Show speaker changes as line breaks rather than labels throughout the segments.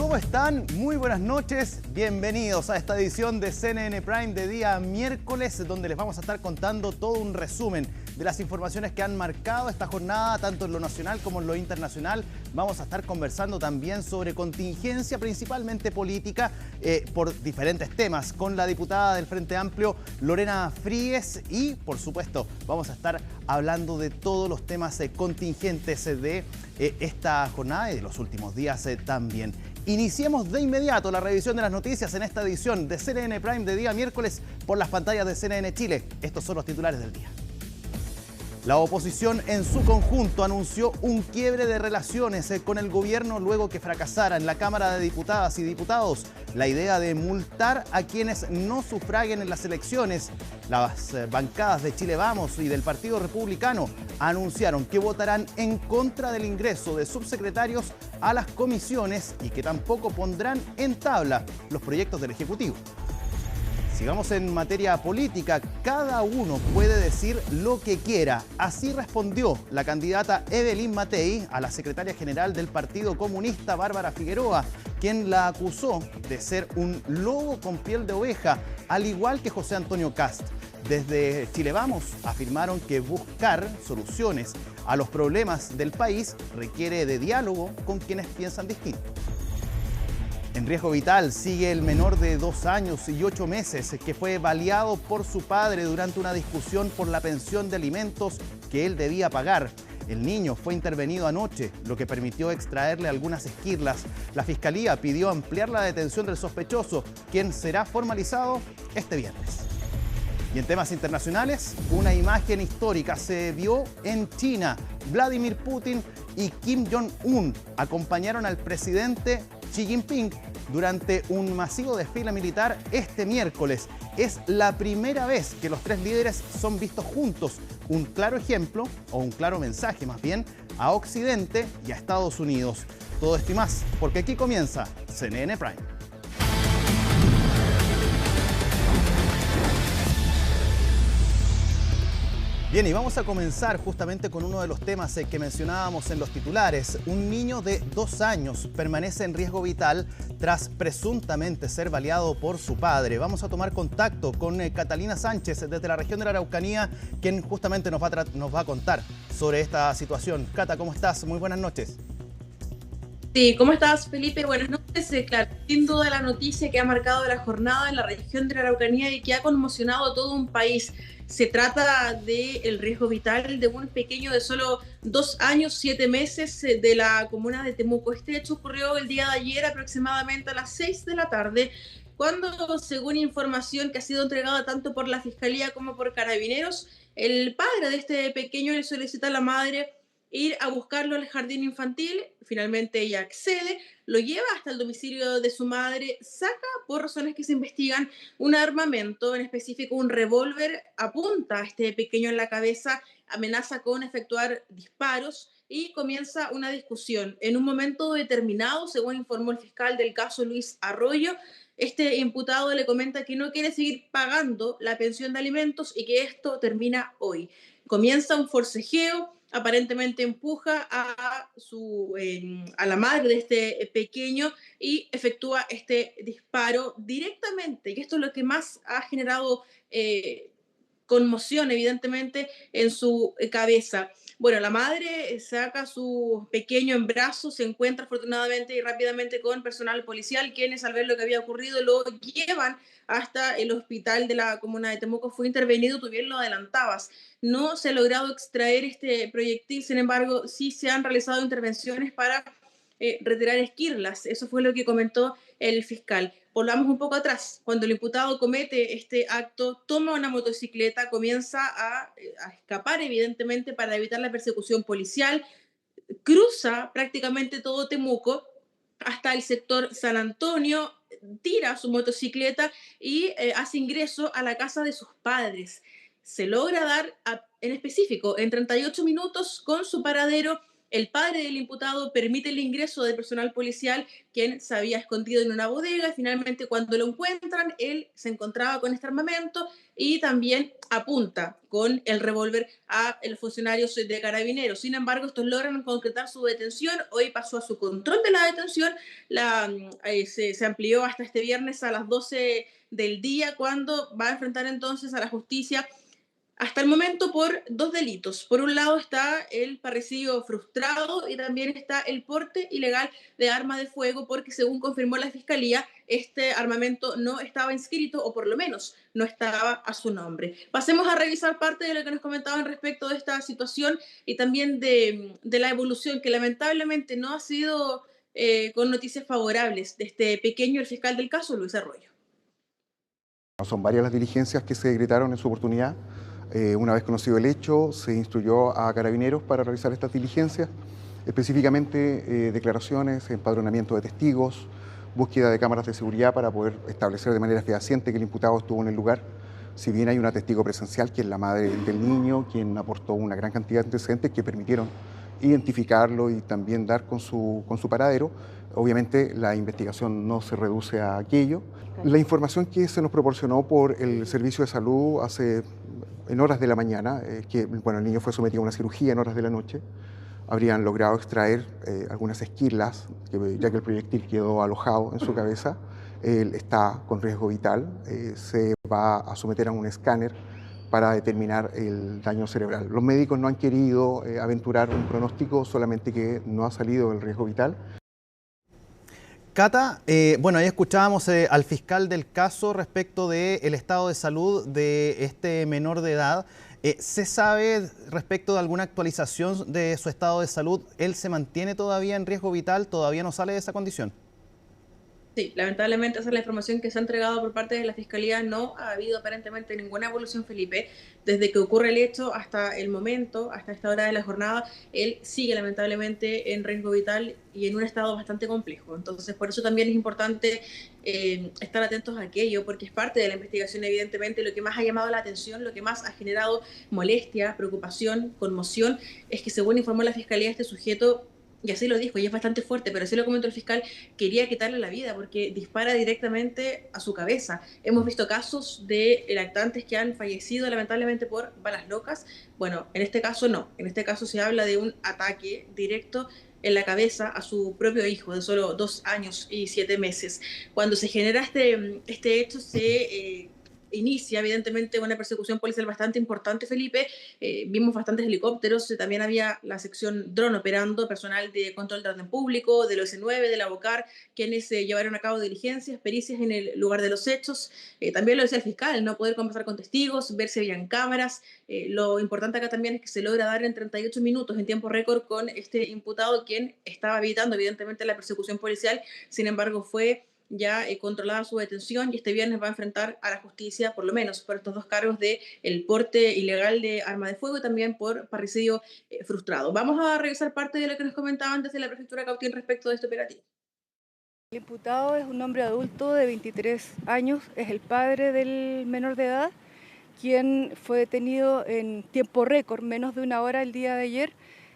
¿Cómo están? Muy buenas noches. Bienvenidos a esta edición de CNN Prime de día miércoles, donde les vamos a estar contando todo un resumen de las informaciones que han marcado esta jornada, tanto en lo nacional como en lo internacional. Vamos a estar conversando también sobre contingencia, principalmente política, por diferentes temas, con la diputada del Frente Amplio, Lorena Fríguez, y, por supuesto, vamos a estar hablando de todos los temas contingentes de esta jornada y de los últimos días también. Iniciemos de inmediato la revisión de las noticias en esta edición de CNN Prime de día miércoles por las pantallas de CNN Chile. Estos son los titulares del día. La oposición en su conjunto anunció un quiebre de relaciones con el gobierno luego que fracasara en la Cámara de Diputadas y Diputados la idea de multar a quienes no sufraguen en las elecciones. Las bancadas de Chile Vamos y del Partido Republicano anunciaron que votarán en contra del ingreso de subsecretarios a las comisiones y que tampoco pondrán en tabla los proyectos del Ejecutivo. Sigamos en materia política. Cada uno puede decir lo que quiera. Así respondió la candidata Evelyn Matei a la secretaria general del Partido Comunista, Bárbara Figueroa, quien la acusó de ser un lobo con piel de oveja, al igual que José Antonio Kast. Desde Chile Vamos afirmaron que buscar soluciones a los problemas del país requiere de diálogo con quienes piensan distinto. En riesgo vital sigue el menor de 2 años y 8 meses que fue baleado por su padre durante una discusión por la pensión de alimentos que él debía pagar. El niño fue intervenido anoche, lo que permitió extraerle algunas esquirlas. La Fiscalía pidió ampliar la detención del sospechoso, quien será formalizado este viernes. Y en temas internacionales, una imagen histórica se vio en China. Vladimir Putin y Kim Jong-un acompañaron al presidente Xi Jinping durante un masivo desfile militar este miércoles. Es la primera vez que los tres líderes son vistos juntos. Un claro ejemplo, o un claro mensaje más bien, a Occidente y a Estados Unidos. Todo esto y más, porque aquí comienza CNN Prime. Bien, y vamos a comenzar justamente con uno de los temas que mencionábamos en los titulares. Un niño de 2 años permanece en riesgo vital tras presuntamente ser baleado por su padre. Vamos a tomar contacto con Catalina Sánchez desde la región de la Araucanía, quien justamente nos va a contar sobre esta situación. Cata, ¿cómo estás? Muy buenas noches.
Sí, ¿cómo estás, Felipe? Buenas noches. Claro, sin duda la noticia que ha marcado la jornada en la región de la Araucanía y que ha conmocionado a todo un país. Se trata del riesgo vital de un pequeño de solo 2 años, 7 meses de la comuna de Temuco. Este hecho ocurrió el día de ayer aproximadamente a las 6 de la tarde, cuando, según información que ha sido entregada tanto por la Fiscalía como por Carabineros, el padre de este pequeño le solicita a la madre ir a buscarlo al jardín infantil. Finalmente ella accede, lo lleva hasta el domicilio de su madre, saca, por razones que se investigan, un armamento, en específico un revólver, apunta a este pequeño en la cabeza, amenaza con efectuar disparos y comienza una discusión. En un momento determinado, según informó el fiscal del caso Luis Arroyo, este imputado le comenta que no quiere seguir pagando la pensión de alimentos y que esto termina hoy. Comienza un forcejeo, aparentemente empuja a la madre de este pequeño y efectúa este disparo directamente, y esto es lo que más ha generado conmoción, evidentemente, en su cabeza. Bueno, la madre saca a su pequeño en brazos, se encuentra afortunadamente y rápidamente con personal policial, quienes al ver lo que había ocurrido lo llevan hasta el hospital de la comuna de Temuco. Fue intervenido, tú bien lo adelantabas. No se ha logrado extraer este proyectil, sin embargo, sí se han realizado intervenciones para retirar esquirlas. Eso fue lo que comentó el fiscal. Volvamos un poco atrás. Cuando el imputado comete este acto, toma una motocicleta, comienza a escapar, evidentemente, para evitar la persecución policial, cruza prácticamente todo Temuco hasta el sector San Antonio, tira su motocicleta y hace ingreso a la casa de sus padres. Se logra dar, en específico, en 38 minutos con su paradero El padre del imputado permite el ingreso del personal policial, quien se había escondido en una bodega. Finalmente, cuando lo encuentran, él se encontraba con este armamento y también apunta con el revólver a los funcionarios de Carabineros. Sin embargo, estos logran concretar su detención. Hoy pasó a su control de la detención. Se amplió hasta este viernes a las 12 del día, cuando va a enfrentar entonces a la justicia hasta el momento por dos delitos. Por un lado está el parricidio frustrado y también está el porte ilegal de arma de fuego, porque según confirmó la Fiscalía, este armamento no estaba inscrito, o por lo menos no estaba a su nombre. Pasemos a revisar parte de lo que nos comentaban respecto de esta situación y también de la evolución, que lamentablemente no ha sido con noticias favorables de este pequeño, el fiscal del caso, Luis Arroyo.
Son varias las diligencias que se decretaron en su oportunidad. Una vez conocido el hecho, se instruyó a Carabineros para realizar estas diligencias, específicamente declaraciones, empadronamiento de testigos, búsqueda de cámaras de seguridad para poder establecer de manera fehaciente que el imputado estuvo en el lugar. Si bien hay una testigo presencial, que es la madre del niño, quien aportó una gran cantidad de antecedentes que permitieron identificarlo y también dar con su paradero, obviamente la investigación no se reduce a aquello. La información que se nos proporcionó por el Servicio de Salud en horas de la mañana, que bueno, el niño fue sometido a una cirugía en horas de la noche, habrían logrado extraer algunas esquirlas, ya que el proyectil quedó alojado en su cabeza. Él está con riesgo vital, se va a someter a un escáner para determinar el daño cerebral. Los médicos no han querido aventurar un pronóstico, solamente que no ha salido el riesgo vital.
Cata, bueno, ahí escuchábamos al fiscal del caso respecto del estado de salud de este menor de edad. ¿Se sabe respecto de alguna actualización de su estado de salud? ¿Él se mantiene todavía en riesgo vital? ¿Todavía no sale de esa condición?
Sí, lamentablemente esa es la información que se ha entregado por parte de la Fiscalía. No ha habido aparentemente ninguna evolución, Felipe. Desde que ocurre el hecho hasta el momento, hasta esta hora de la jornada, él sigue lamentablemente en riesgo vital y en un estado bastante complejo. Entonces, por eso también es importante estar atentos a aquello, porque es parte de la investigación, evidentemente. Lo que más ha llamado la atención, lo que más ha generado molestia, preocupación, conmoción, es que, según informó la Fiscalía, este sujeto, y así lo dijo, y es bastante fuerte, pero así lo comentó el fiscal, quería quitarle la vida porque dispara directamente a su cabeza. Hemos visto casos de lactantes que han fallecido lamentablemente por balas locas. Bueno, en este caso no, en este caso se habla de un ataque directo en la cabeza a su propio hijo de solo 2 años y 7 meses. Cuando se genera este hecho, se inicia evidentemente una persecución policial bastante importante, Felipe. Vimos bastantes helicópteros, también había la sección dron operando, personal de control de orden público, del OS9, de la BOCAR, quienes llevaron a cabo diligencias, pericias en el lugar de los hechos. También lo decía el fiscal, no poder conversar con testigos, ver si habían cámaras. Lo importante acá también es que se logra dar en 38 minutos, en tiempo récord, con este imputado, quien estaba evitando evidentemente la persecución policial. Sin embargo, fue ya controlada su detención, y este viernes va a enfrentar a la justicia, por lo menos por estos dos cargos de el porte ilegal de arma de fuego y también por parricidio frustrado. Vamos a revisar parte de lo que nos comentaban desde la prefectura de Cautín respecto de este operativo.
El imputado es un hombre adulto de 23 años, es el padre del menor de edad, quien fue detenido en tiempo récord, menos de una hora el día de ayer.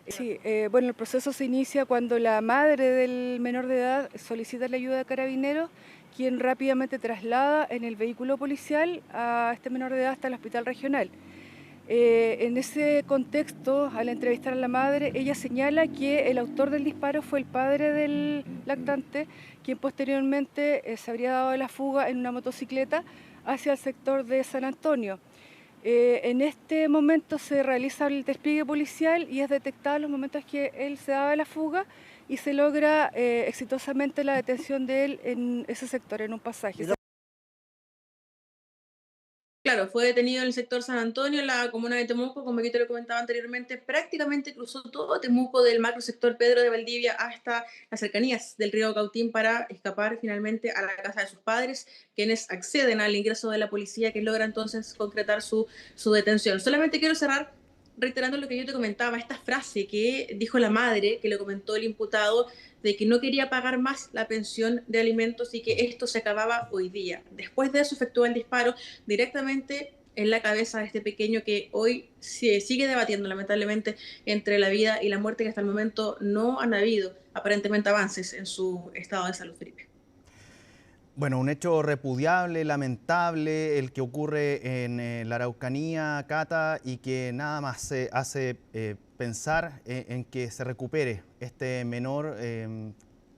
Sí, bueno, el proceso se inicia cuando la madre del menor de edad solicita la ayuda de Carabineros, quien rápidamente traslada en el vehículo policial a este menor de edad hasta el hospital regional. En ese contexto, al entrevistar a la madre, ella señala que el autor del disparo fue el padre del lactante, quien posteriormente se habría dado la fuga en una motocicleta hacia el sector de San Antonio. En este momento se realiza el despliegue policial y es detectado en los momentos que él se daba la fuga y se logra exitosamente la detención de él en ese sector, en un pasaje.
Claro, fue detenido en el sector San Antonio, en la comuna de Temuco. Como yo te lo comentaba anteriormente, prácticamente cruzó todo Temuco, del macro sector Pedro de Valdivia hasta las cercanías del río Cautín, para escapar finalmente a la casa de sus padres, quienes acceden al ingreso de la policía, que logra entonces concretar su detención. Solamente quiero cerrar reiterando lo que yo te comentaba, esta frase que dijo la madre, que le comentó el imputado, de que no quería pagar más la pensión de alimentos y que esto se acababa hoy día. Después de eso efectúa el disparo directamente en la cabeza de este pequeño que hoy se sigue debatiendo lamentablemente entre la vida y la muerte, que hasta el momento no han habido aparentemente avances en su estado de salud, Felipe.
Bueno, un hecho repudiable, lamentable, el que ocurre en la Araucanía, Cata, y que nada más hace pensar en que se recupere este menor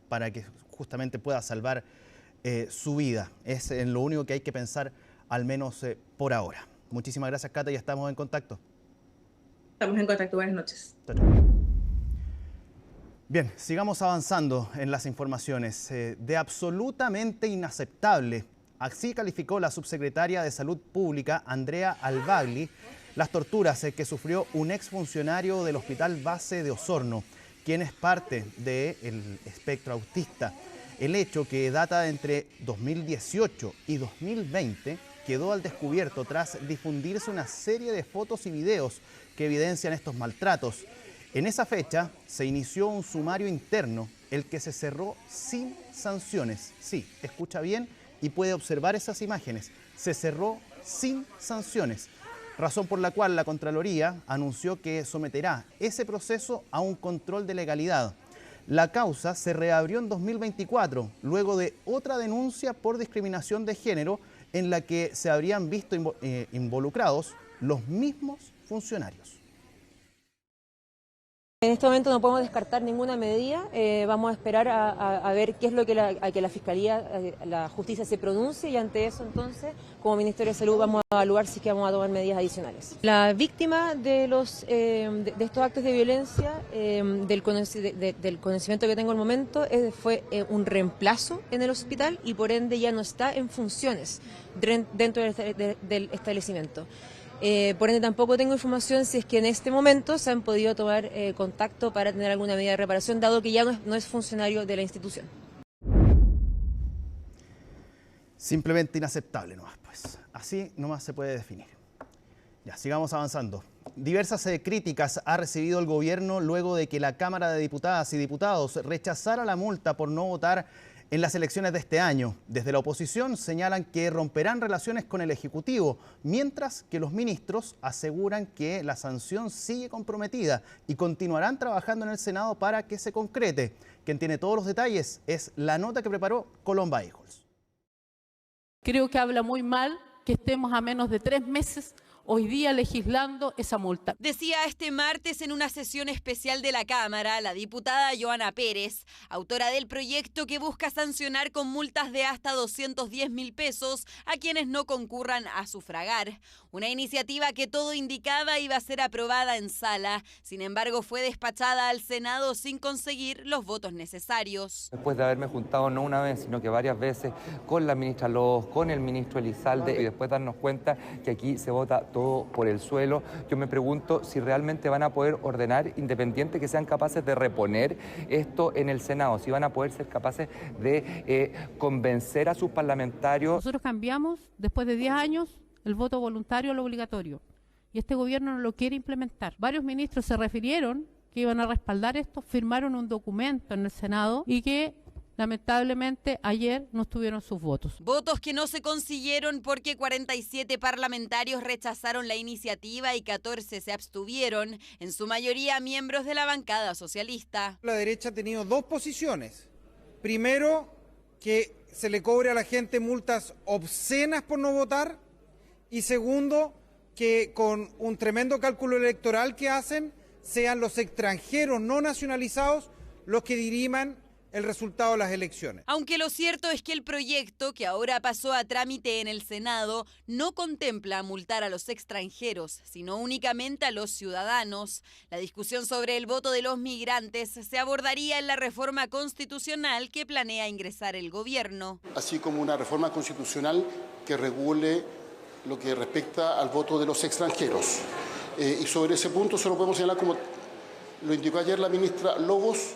para que justamente pueda salvar su vida. Es en lo único que hay que pensar, al menos por ahora. Muchísimas gracias, Cata, y estamos en contacto.
Estamos en contacto, buenas noches.
Chao, chao. Bien, sigamos avanzando en las informaciones. De absolutamente inaceptable, así calificó la subsecretaria de Salud Pública, Andrea Albagli, las torturas que sufrió un exfuncionario del Hospital Base de Osorno, quien es parte del espectro autista. El hecho, que data de entre 2018 y 2020, quedó al descubierto tras difundirse una serie de fotos y videos que evidencian estos maltratos. En esa fecha se inició un sumario interno, el que se cerró sin sanciones. Sí, escucha bien y puede observar esas imágenes. Se cerró sin sanciones, razón por la cual la Contraloría anunció que someterá ese proceso a un control de legalidad. La causa se reabrió en 2024, luego de otra denuncia por discriminación de género en la que se habrían visto involucrados los mismos funcionarios.
En este momento no podemos descartar ninguna medida, vamos a esperar a ver qué es lo que la Fiscalía, la Justicia se pronuncie, y ante eso entonces, como Ministerio de Salud, vamos a evaluar si es que vamos a tomar medidas adicionales. La víctima de estos actos de violencia, del conocimiento que tengo al momento, fue un reemplazo en el hospital y por ende ya no está en funciones dentro del establecimiento. Por ende tampoco tengo información si es que en este momento se han podido tomar contacto para tener alguna medida de reparación, dado que ya no es funcionario de la institución.
Simplemente inaceptable nomás, pues. Así nomás se puede definir. Ya, sigamos avanzando. Diversas críticas ha recibido el gobierno luego de que la Cámara de Diputadas y Diputados rechazara la multa por no votar en las elecciones de este año. Desde la oposición señalan que romperán relaciones con el Ejecutivo, mientras que los ministros aseguran que la sanción sigue comprometida y continuarán trabajando en el Senado para que se concrete. Quien tiene todos los detalles es la nota que preparó Colomba Hijos.
Creo que habla muy mal que estemos a menos de 3 meses hoy día legislando esa multa.
Decía este martes en una sesión especial de la Cámara la diputada Joana Pérez, autora del proyecto que busca sancionar con multas de hasta 210.000 pesos a quienes no concurran a sufragar. Una iniciativa que todo indicaba iba a ser aprobada en sala. Sin embargo, fue despachada al Senado sin conseguir los votos necesarios.
Después de haberme juntado no una vez, sino que varias veces con la ministra Lobos, con el ministro Elizalde, y después darnos cuenta que aquí se vota todo por el suelo, yo me pregunto si realmente van a poder ordenar, independiente que sean capaces de reponer esto en el Senado, si van a poder ser capaces de convencer a sus parlamentarios.
Nosotros cambiamos, después de 10 años, el voto voluntario a lo obligatorio, y este gobierno no lo quiere implementar. Varios ministros se refirieron que iban a respaldar esto, firmaron un documento en el Senado y que lamentablemente ayer no tuvieron sus votos.
Votos que no se consiguieron porque 47 parlamentarios rechazaron la iniciativa y 14 se abstuvieron, en su mayoría miembros de la bancada socialista.
La derecha ha tenido dos posiciones. Primero, que se le cobre a la gente multas obscenas por no votar, y segundo, que con un tremendo cálculo electoral que hacen, sean los extranjeros no nacionalizados los que diriman el resultado de las elecciones.
Aunque lo cierto es que el proyecto, que ahora pasó a trámite en el Senado, no contempla multar a los extranjeros, sino únicamente a los ciudadanos. La discusión sobre el voto de los migrantes se abordaría en la reforma constitucional que planea ingresar el gobierno.
Así como una reforma constitucional que regule lo que respecta al voto de los extranjeros. Y sobre ese punto solo podemos señalar, como lo indicó ayer la ministra Lobos,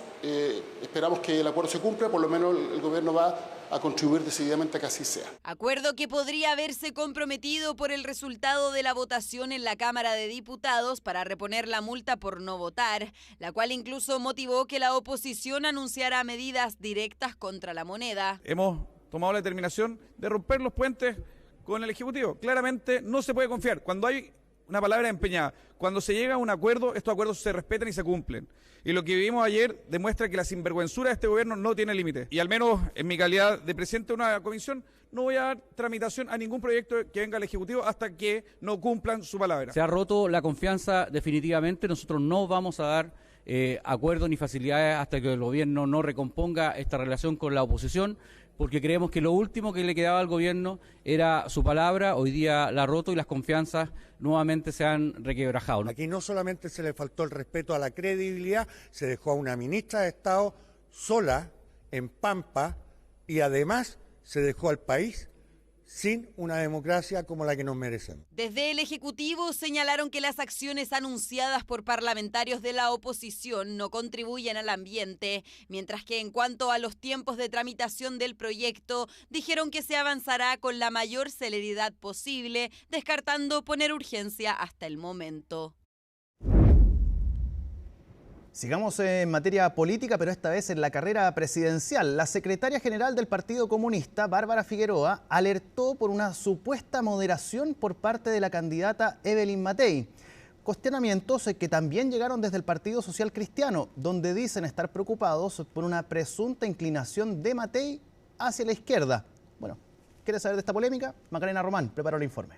esperamos que el acuerdo se cumpla, por lo menos el gobierno va a contribuir decididamente a que así sea.
Acuerdo que podría haberse comprometido por el resultado de la votación en la Cámara de Diputados para reponer la multa por no votar, la cual incluso motivó que la oposición anunciara medidas directas contra la moneda.
Hemos tomado la determinación de romper los puentes con el Ejecutivo. Claramente no se puede confiar. Cuando hay una palabra empeñada, cuando se llega a un acuerdo, estos acuerdos se respetan y se cumplen. Y lo que vivimos ayer demuestra que la sinvergüenzura de este gobierno no tiene límite. Y al menos en mi calidad de presidente de una comisión, no voy a dar tramitación a ningún proyecto que venga al Ejecutivo hasta que no cumplan su palabra.
Se ha roto la confianza definitivamente. Nosotros no vamos a dar acuerdos ni facilidades hasta que el gobierno no recomponga esta relación con la oposición, porque creemos que lo último que le quedaba al gobierno era su palabra. Hoy día la ha roto y las confianzas nuevamente se han requebrajado.
Aquí no solamente se le faltó el respeto a la credibilidad, se dejó a una ministra de Estado sola, en Pampa, y además se dejó al país sin una democracia como la que nos merecemos.
Desde el Ejecutivo señalaron que las acciones anunciadas por parlamentarios de la oposición no contribuyen al ambiente, mientras que en cuanto a los tiempos de tramitación del proyecto, dijeron que se avanzará con la mayor celeridad posible, descartando poner urgencia hasta el momento.
Sigamos en materia política, pero esta vez en la carrera presidencial. La secretaria general del Partido Comunista, Bárbara Figueroa, alertó por una supuesta moderación por parte de la candidata Evelyn Matei. Cuestionamientos que también llegaron desde el Partido Social Cristiano, donde dicen estar preocupados por una presunta inclinación de Matei hacia la izquierda. Bueno, ¿quiere saber de esta polémica? Macarena Román preparó el informe.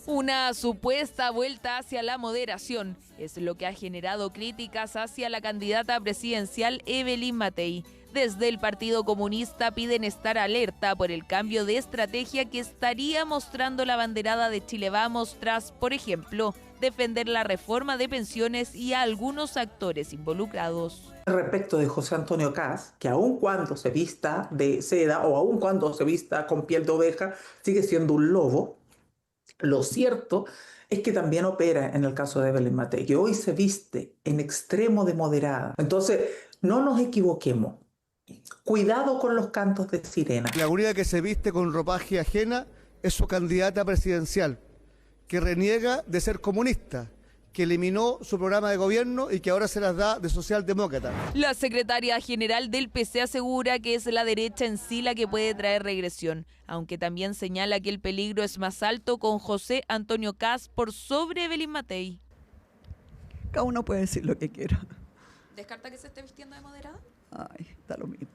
Una supuesta vuelta hacia la moderación es lo que ha generado críticas hacia la candidata presidencial Evelyn Matei. Desde el Partido Comunista piden estar alerta por el cambio de estrategia que estaría mostrando la banderada de Chile Vamos tras, por ejemplo, defender la reforma de pensiones y a algunos actores involucrados.
Respecto de José Antonio Kast, que aun cuando se vista de seda o aun cuando se vista con piel de oveja, sigue siendo un lobo. Lo cierto es que también opera en el caso de Evelyn Matei, que hoy se viste en extremo de moderada. Entonces, no nos equivoquemos. Cuidado con los cantos de sirena.
La única que se viste con ropaje ajena es su candidata presidencial, que reniega de ser comunista, que eliminó su programa de gobierno y que ahora se las da de socialdemócrata.
La secretaria general del PC asegura que es la derecha en sí la que puede traer regresión, aunque también señala que el peligro es más alto con José Antonio Kast por sobre Evelyn Matei.
Cada uno puede decir lo que quiera.
¿Descarta que se esté vistiendo de moderada?
Ay, da lo mismo.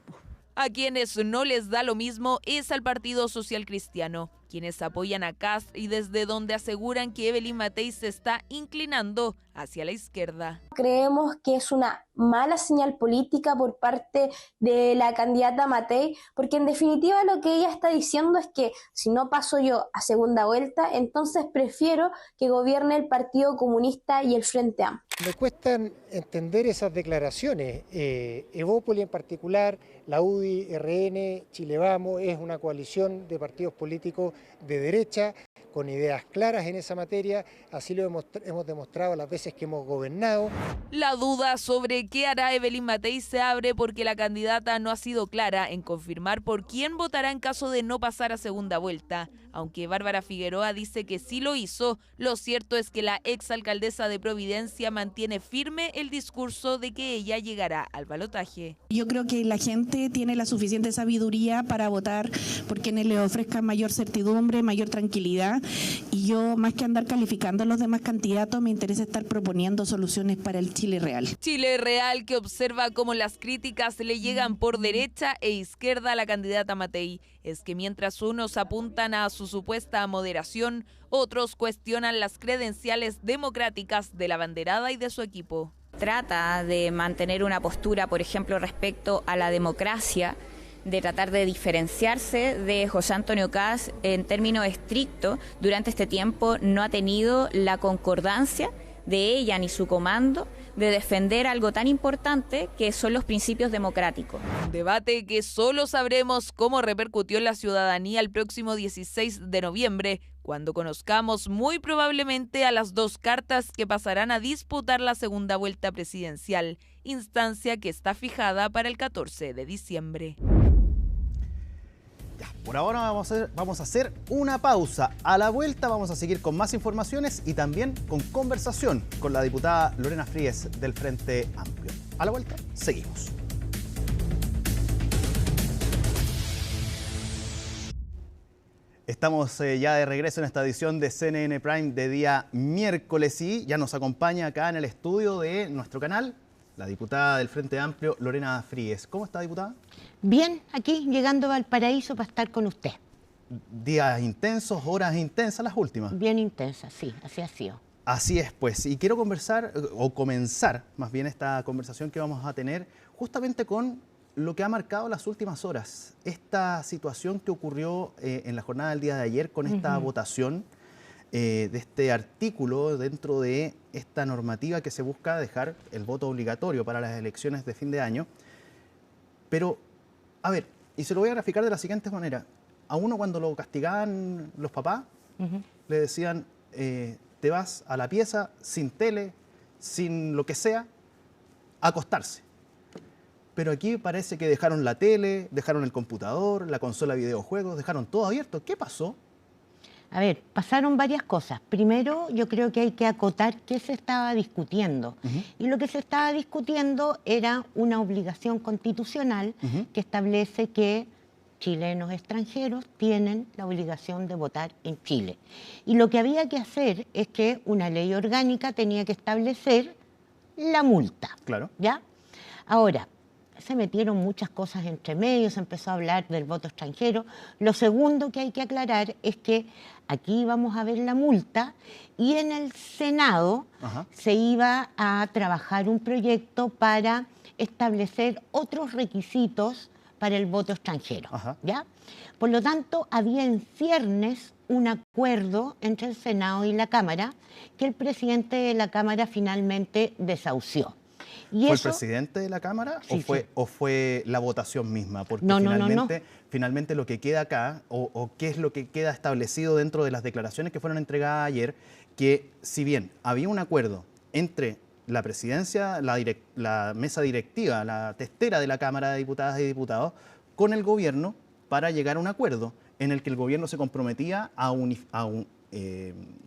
A quienes no les da lo mismo es al Partido Social Cristiano, quienes apoyan a Kast y desde donde aseguran que Evelyn Matei se está inclinando hacia la izquierda.
Creemos que es una mala señal política por parte de la candidata Matei, porque en definitiva lo que ella está diciendo es que si no paso yo a segunda vuelta, entonces prefiero que gobierne el Partido Comunista y el Frente Amplio.
Me cuestan entender esas declaraciones. Evópoli en particular, la UDI, RN, Chile Vamos, es una coalición de partidos políticos de derecha, con ideas claras en esa materia, así lo hemos demostrado las veces que hemos gobernado.
La duda sobre qué hará Evelyn Matei se abre porque la candidata no ha sido clara en confirmar por quién votará en caso de no pasar a segunda vuelta. Aunque Bárbara Figueroa dice que sí lo hizo, lo cierto es que la exalcaldesa de Providencia mantiene firme el discurso de que ella llegará al balotaje.
Yo creo que la gente tiene la suficiente sabiduría para votar por quienes le ofrezcan mayor certidumbre, mayor tranquilidad, y yo, más que andar calificando a los demás candidatos, me interesa estar proponiendo soluciones para el Chile real.
Chile real que observa cómo las críticas le llegan por derecha e izquierda a la candidata Matei. Es que mientras unos apuntan a su supuesta moderación, otros cuestionan las credenciales democráticas de la banderada y de su equipo.
Trata de mantener una postura, por ejemplo, respecto a la democracia, de tratar de diferenciarse de José Antonio Kast en términos estrictos. Durante este tiempo no ha tenido la concordancia de ella ni su comando de defender algo tan importante que son los principios democráticos.
Debate que solo sabremos cómo repercutió en la ciudadanía el próximo 16 de noviembre, cuando conozcamos muy probablemente a las dos cartas que pasarán a disputar la segunda vuelta presidencial, instancia que está fijada para el 14 de diciembre.
Por ahora vamos a hacer una pausa. A la vuelta vamos a seguir con más informaciones y también con conversación con la diputada Lorena Fríes del Frente Amplio. A la vuelta, seguimos. Estamos ya de regreso en esta edición de CNN Prime de día miércoles y ya nos acompaña acá en el estudio de nuestro canal la diputada del Frente Amplio, Lorena Fríes. ¿Cómo está, diputada?
Bien, aquí llegando a Valparaíso para estar con usted.
Días intensos, horas intensas las últimas.
Bien intensas, sí, así ha sido.
Así es, pues, y quiero conversar, o comenzar más bien esta conversación que vamos a tener justamente con lo que ha marcado las últimas horas. Esta situación que ocurrió en la jornada del día de ayer con esta votación de este artículo dentro de esta normativa que se busca dejar el voto obligatorio para las elecciones de fin de año. Pero, a ver, y se lo voy a graficar de la siguiente manera. A uno cuando lo castigaban los papás, le decían, te vas a la pieza sin tele, sin lo que sea, a acostarse. Pero aquí parece que dejaron la tele, dejaron el computador, la consola de videojuegos, dejaron todo abierto. ¿Qué pasó?
A ver, pasaron varias cosas. Primero, yo creo que hay que acotar qué se estaba discutiendo. Y lo que se estaba discutiendo era una obligación constitucional que establece que chilenos extranjeros tienen la obligación de votar en Chile. Y lo que había que hacer es que una ley orgánica tenía que establecer la multa.
Claro.
¿Ya? Ahora, se metieron muchas cosas entre medio, se empezó a hablar del voto extranjero. Lo segundo que hay que aclarar es que aquí vamos a ver la multa y en el Senado se iba a trabajar un proyecto para establecer otros requisitos para el voto extranjero. ¿Ya? Por lo tanto, había en ciernes un acuerdo entre el Senado y la Cámara que el presidente de la Cámara finalmente desahució. ¿Y
¿Fue
eso?
el presidente de la Cámara
Sí,
o fue la votación misma? Porque
No.
finalmente lo que queda acá, o qué es lo que queda establecido dentro de las declaraciones que fueron entregadas ayer, que si bien había un acuerdo entre la presidencia, la mesa directiva, la testera de la Cámara de Diputadas y Diputados, con el gobierno para llegar a un acuerdo en el que el gobierno se comprometía a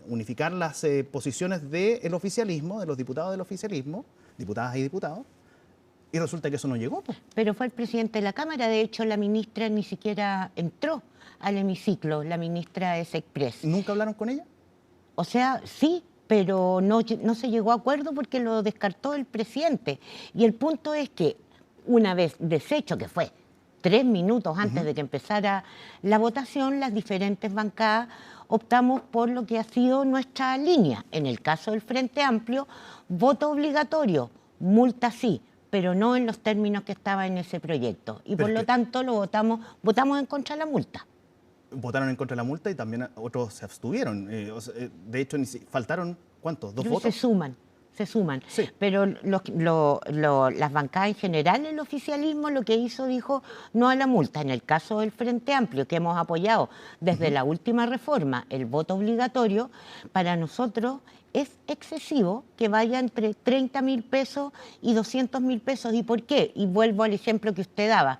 unificar las posiciones del oficialismo, de los diputados del oficialismo, diputadas y diputados, y resulta que eso no llegó. Pues.
Pero fue el presidente de la Cámara, de hecho la ministra ni siquiera entró al hemiciclo, la ministra es Express.
¿Nunca hablaron con ella?
O sea, sí, pero no se llegó a acuerdo porque lo descartó el presidente. Y el punto es que una vez deshecho, que fue 3 minutos antes de que empezara la votación, las diferentes bancadas optamos por lo que ha sido nuestra línea. En el caso del Frente Amplio, voto obligatorio, multa sí, pero no en los términos que estaba en ese proyecto. Y por lo tanto lo votamos en contra de la multa.
Votaron en contra de la multa y también otros se abstuvieron. De hecho, faltaron, ¿cuántos? ¿2 votos?
Se suman.
Sí.
Pero las bancadas en general, el oficialismo lo que hizo dijo no a la multa. En el caso del Frente Amplio, que hemos apoyado desde la última reforma, el voto obligatorio, para nosotros es excesivo que vaya entre 30.000 pesos y 200.000 pesos. ¿Y por qué? Y vuelvo al ejemplo que usted daba.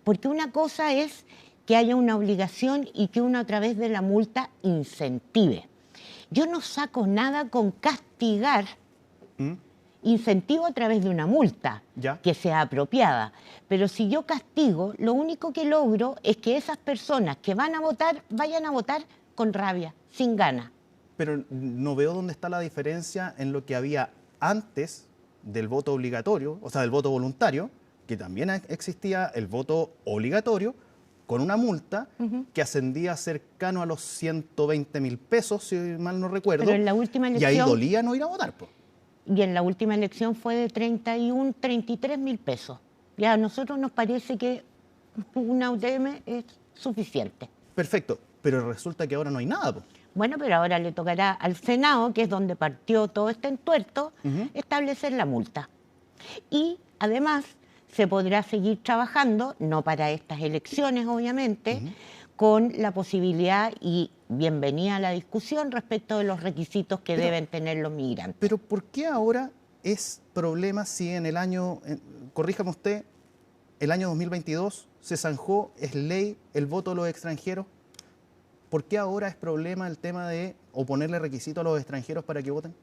Porque una cosa es que haya una obligación y que uno a través de la multa incentive. Yo no saco nada con castigar. Incentivo a través de una multa que sea apropiada. Pero si yo castigo, lo único que logro es que esas personas que van a votar, vayan a votar con rabia, sin ganas.
Pero no veo dónde está la diferencia en lo que había antes del voto obligatorio, o sea, del voto voluntario, que también existía el voto obligatorio, con una multa que ascendía cercano a los 120.000 pesos, si mal no recuerdo.
Pero en la última elección,
y ahí dolía no ir a votar, pues.
Y en la última elección fue de 33.000 pesos. Ya a nosotros nos parece que una UTM es suficiente.
Perfecto, pero resulta que ahora no hay nada, pues.
Bueno, pero ahora le tocará al Senado, que es donde partió todo este entuerto, establecer la multa. Y además se podrá seguir trabajando, no para estas elecciones obviamente, con la posibilidad y bienvenida a la discusión respecto de los requisitos que deben tener los migrantes.
Pero ¿por qué ahora es problema si en el año, corríjame usted, el año 2022 se zanjó, es ley el voto de los extranjeros? ¿Por qué ahora es problema el tema de oponerle requisitos a los extranjeros para que voten?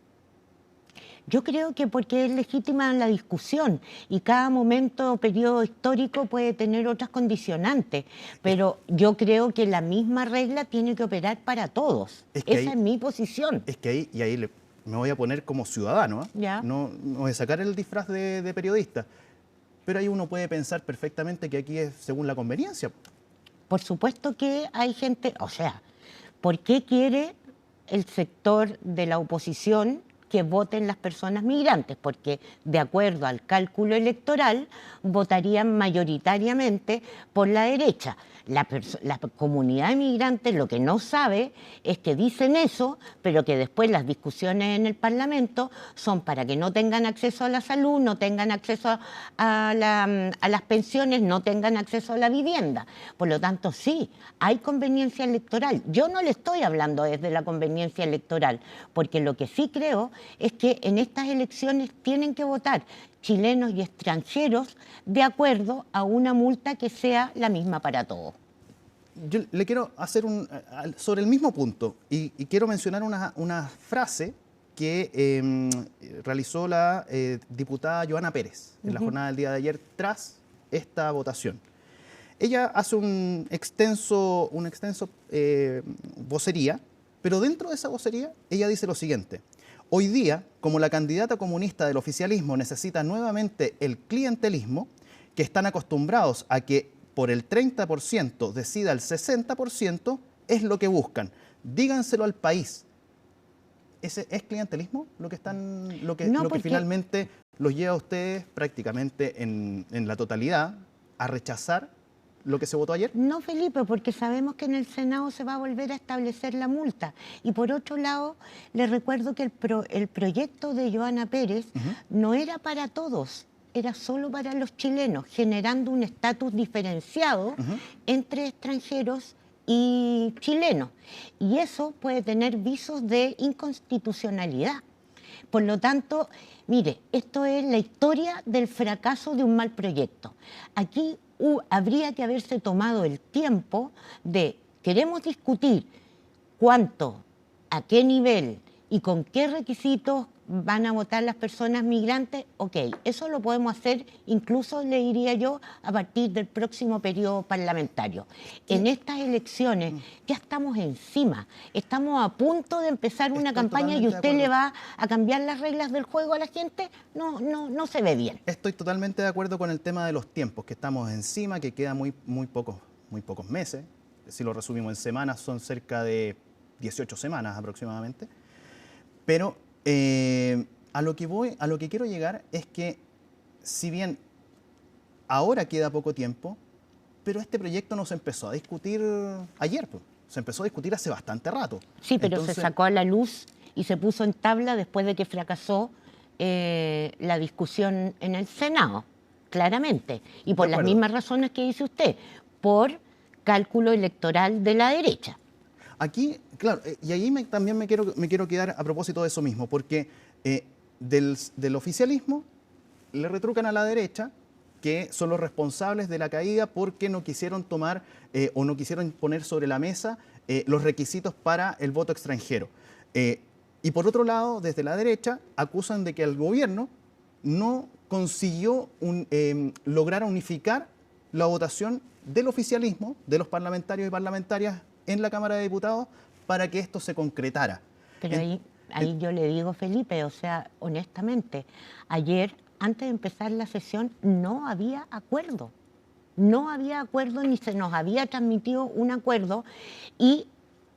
Yo creo que porque es legítima la discusión y cada momento o periodo histórico puede tener otras condicionantes, pero yo creo que la misma regla tiene que operar para todos. Esa es mi posición.
Es que ahí me voy a poner como ciudadano,
Ya.
no voy a sacar el disfraz de periodista, pero ahí uno puede pensar perfectamente que aquí es según la conveniencia.
Por supuesto que hay gente, o sea, ¿por qué quiere el sector de la oposición que voten las personas migrantes? Porque de acuerdo al cálculo electoral votarían mayoritariamente por la derecha. La comunidad de migrantes lo que no sabe es que dicen eso, pero que después las discusiones en el Parlamento son para que no tengan acceso a la salud, no tengan acceso a las pensiones, no tengan acceso a la vivienda. Por lo tanto, sí, hay conveniencia electoral. Yo no le estoy hablando desde la conveniencia electoral, porque lo que sí creo es que en estas elecciones tienen que votar chilenos y extranjeros de acuerdo a una multa que sea la misma para todos.
Yo le quiero hacer sobre el mismo punto y quiero mencionar una frase que realizó la diputada Joana Pérez en la jornada del día de ayer tras esta votación. Ella hace un extenso vocería, pero dentro de esa vocería ella dice lo siguiente: hoy día, como la candidata comunista del oficialismo necesita nuevamente el clientelismo, que están acostumbrados a que por el 30% decida el 60%, es lo que buscan. Díganselo al país. ¿Ese es clientelismo lo que finalmente los lleva a ustedes prácticamente en la totalidad a rechazar lo que se votó ayer?
No, Felipe, porque sabemos que en el Senado se va a volver a establecer la multa. Y por otro lado, le recuerdo que el proyecto de Joana Pérez no era para todos, era solo para los chilenos, generando un estatus diferenciado entre extranjeros y chilenos. Y eso puede tener visos de inconstitucionalidad. Por lo tanto, mire, esto es la historia del fracaso de un mal proyecto. Aquí habría que haberse tomado el tiempo de, queremos discutir cuánto, a qué nivel y con qué requisitos van a votar las personas migrantes. Ok, eso lo podemos hacer incluso, le diría yo, a partir del próximo periodo parlamentario. En estas elecciones ya estamos encima, estamos a punto de empezar una campaña y usted le va a cambiar las reglas del juego a la gente. No se ve bien.
Estoy totalmente de acuerdo con el tema de los tiempos, que estamos encima, que quedan muy pocos meses. Si lo resumimos en semanas, son cerca de 18 semanas aproximadamente. Pero a lo que quiero llegar es que, si bien ahora queda poco tiempo, pero este proyecto no se empezó a discutir ayer, pues. Se empezó a discutir hace bastante rato.
Sí, pero se sacó a la luz y se puso en tabla después de que fracasó la discusión en el Senado, claramente. Y por las mismas razones que dice usted, por cálculo electoral de la derecha.
Aquí, claro, y ahí también me quiero quedar a propósito de eso mismo, porque del oficialismo le retrucan a la derecha que son los responsables de la caída porque no quisieron tomar o no quisieron poner sobre la mesa los requisitos para el voto extranjero. Y por otro lado, desde la derecha, acusan de que el gobierno no consiguió lograr unificar la votación del oficialismo, de los parlamentarios y parlamentarias en la Cámara de Diputados, para que esto se concretara.
Pero ahí yo le digo, Felipe, o sea, honestamente, ayer, antes de empezar la sesión, no había acuerdo. No había acuerdo ni se nos había transmitido un acuerdo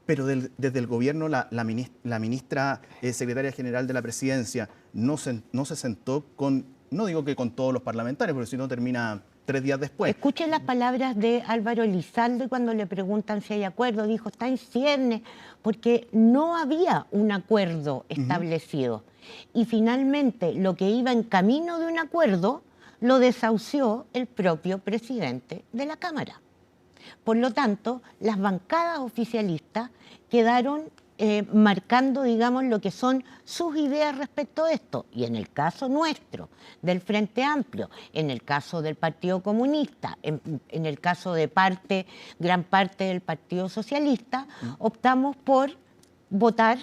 Pero desde el gobierno, la ministra secretaria general de la presidencia no se sentó con, no digo que con todos los parlamentarios, porque si no termina 3 días después.
Escuchen las palabras de Álvaro Elizalde cuando le preguntan si hay acuerdo. Dijo, está en ciernes, porque no había un acuerdo establecido. Y finalmente, lo que iba en camino de un acuerdo, lo desahució el propio presidente de la Cámara. Por lo tanto, las bancadas oficialistas quedaron marcando, digamos, lo que son sus ideas respecto a esto. Y en el caso nuestro, del Frente Amplio, en el caso del Partido Comunista, en el caso de gran parte del Partido Socialista, optamos por votar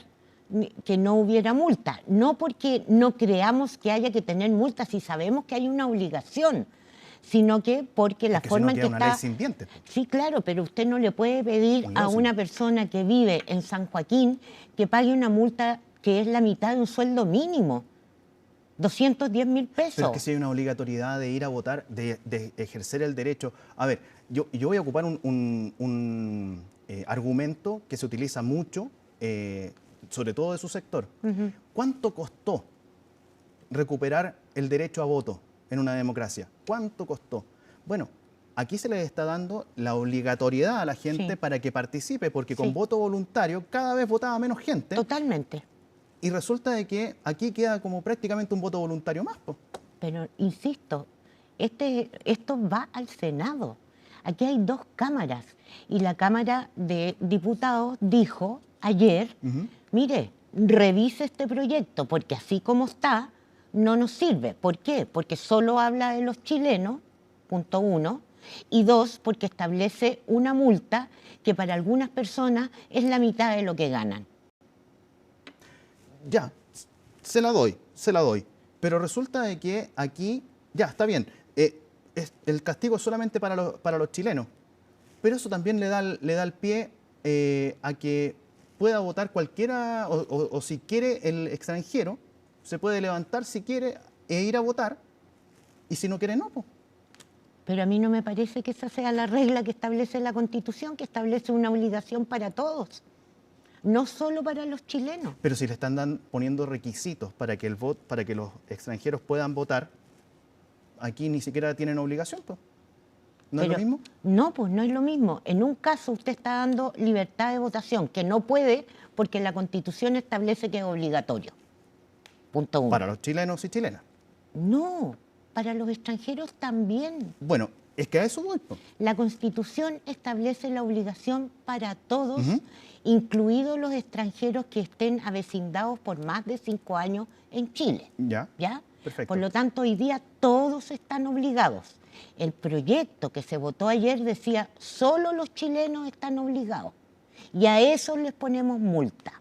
que no hubiera multa. No porque no creamos que haya que tener multas si sabemos que hay una obligación, sino que porque la forma en que
una
está...
ley sin dientes.
Sí, claro, pero usted no le puede pedir a una persona que vive en San Joaquín que pague una multa que es la mitad de un sueldo mínimo. 210.000 pesos.
Pero es que si hay una obligatoriedad de ir a votar, de ejercer el derecho. A ver, yo voy a ocupar un argumento que se utiliza mucho, sobre todo de su sector. ¿Cuánto costó recuperar el derecho a voto en una democracia? ¿Cuánto costó? Bueno, aquí se les está dando la obligatoriedad a la gente para que participe, porque con voto voluntario cada vez votaba menos gente.
Totalmente.
Y resulta de que aquí queda como prácticamente un voto voluntario más, po.
Pero, insisto, esto va al Senado. Aquí hay 2 cámaras. Y la Cámara de Diputados dijo ayer, mire, revise este proyecto, porque así como está, no nos sirve. ¿Por qué? Porque solo habla de los chilenos, punto 1, y 2, porque establece una multa que para algunas personas es la mitad de lo que ganan.
Ya, se la doy. Pero resulta de que aquí, ya, está bien, el castigo es solamente para los chilenos, pero eso también le da el pie a que pueda votar cualquiera, o si quiere el extranjero, se puede levantar si quiere e ir a votar, y si no quiere, no, pues.
Pero a mí no me parece que esa sea la regla que establece la Constitución, que establece una obligación para todos. No solo para los chilenos.
Pero si le están poniendo requisitos para que los extranjeros puedan votar, aquí ni siquiera tienen obligación, pues. ¿No es lo mismo?
No, pues no es lo mismo. En un caso usted está dando libertad de votación, que no puede porque la Constitución establece que es obligatorio. Punto 1.
¿Para los chilenos y chilenas?
No, para los extranjeros también.
Bueno, es que a eso voy, pues.
La Constitución establece la obligación para todos, incluidos los extranjeros que estén avecindados por más de 5 años en Chile.
¿Ya?
Perfecto. Por lo tanto, hoy día todos están obligados. El proyecto que se votó ayer decía solo los chilenos están obligados. Y a eso les ponemos multa.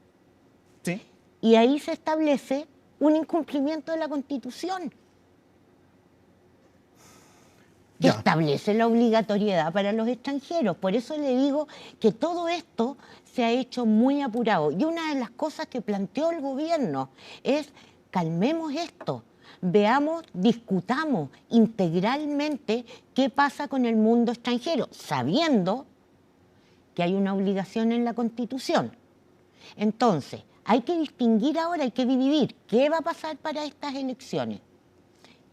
Sí.
Y ahí se establece un incumplimiento de la Constitución, que establece la obligatoriedad para los extranjeros. Por eso le digo que todo esto se ha hecho muy apurado. Y una de las cosas que planteó el gobierno es: calmemos esto, veamos, discutamos integralmente qué pasa con el mundo extranjero, sabiendo que hay una obligación en la Constitución. Entonces, hay que distinguir ahora, hay que dividir qué va a pasar para estas elecciones.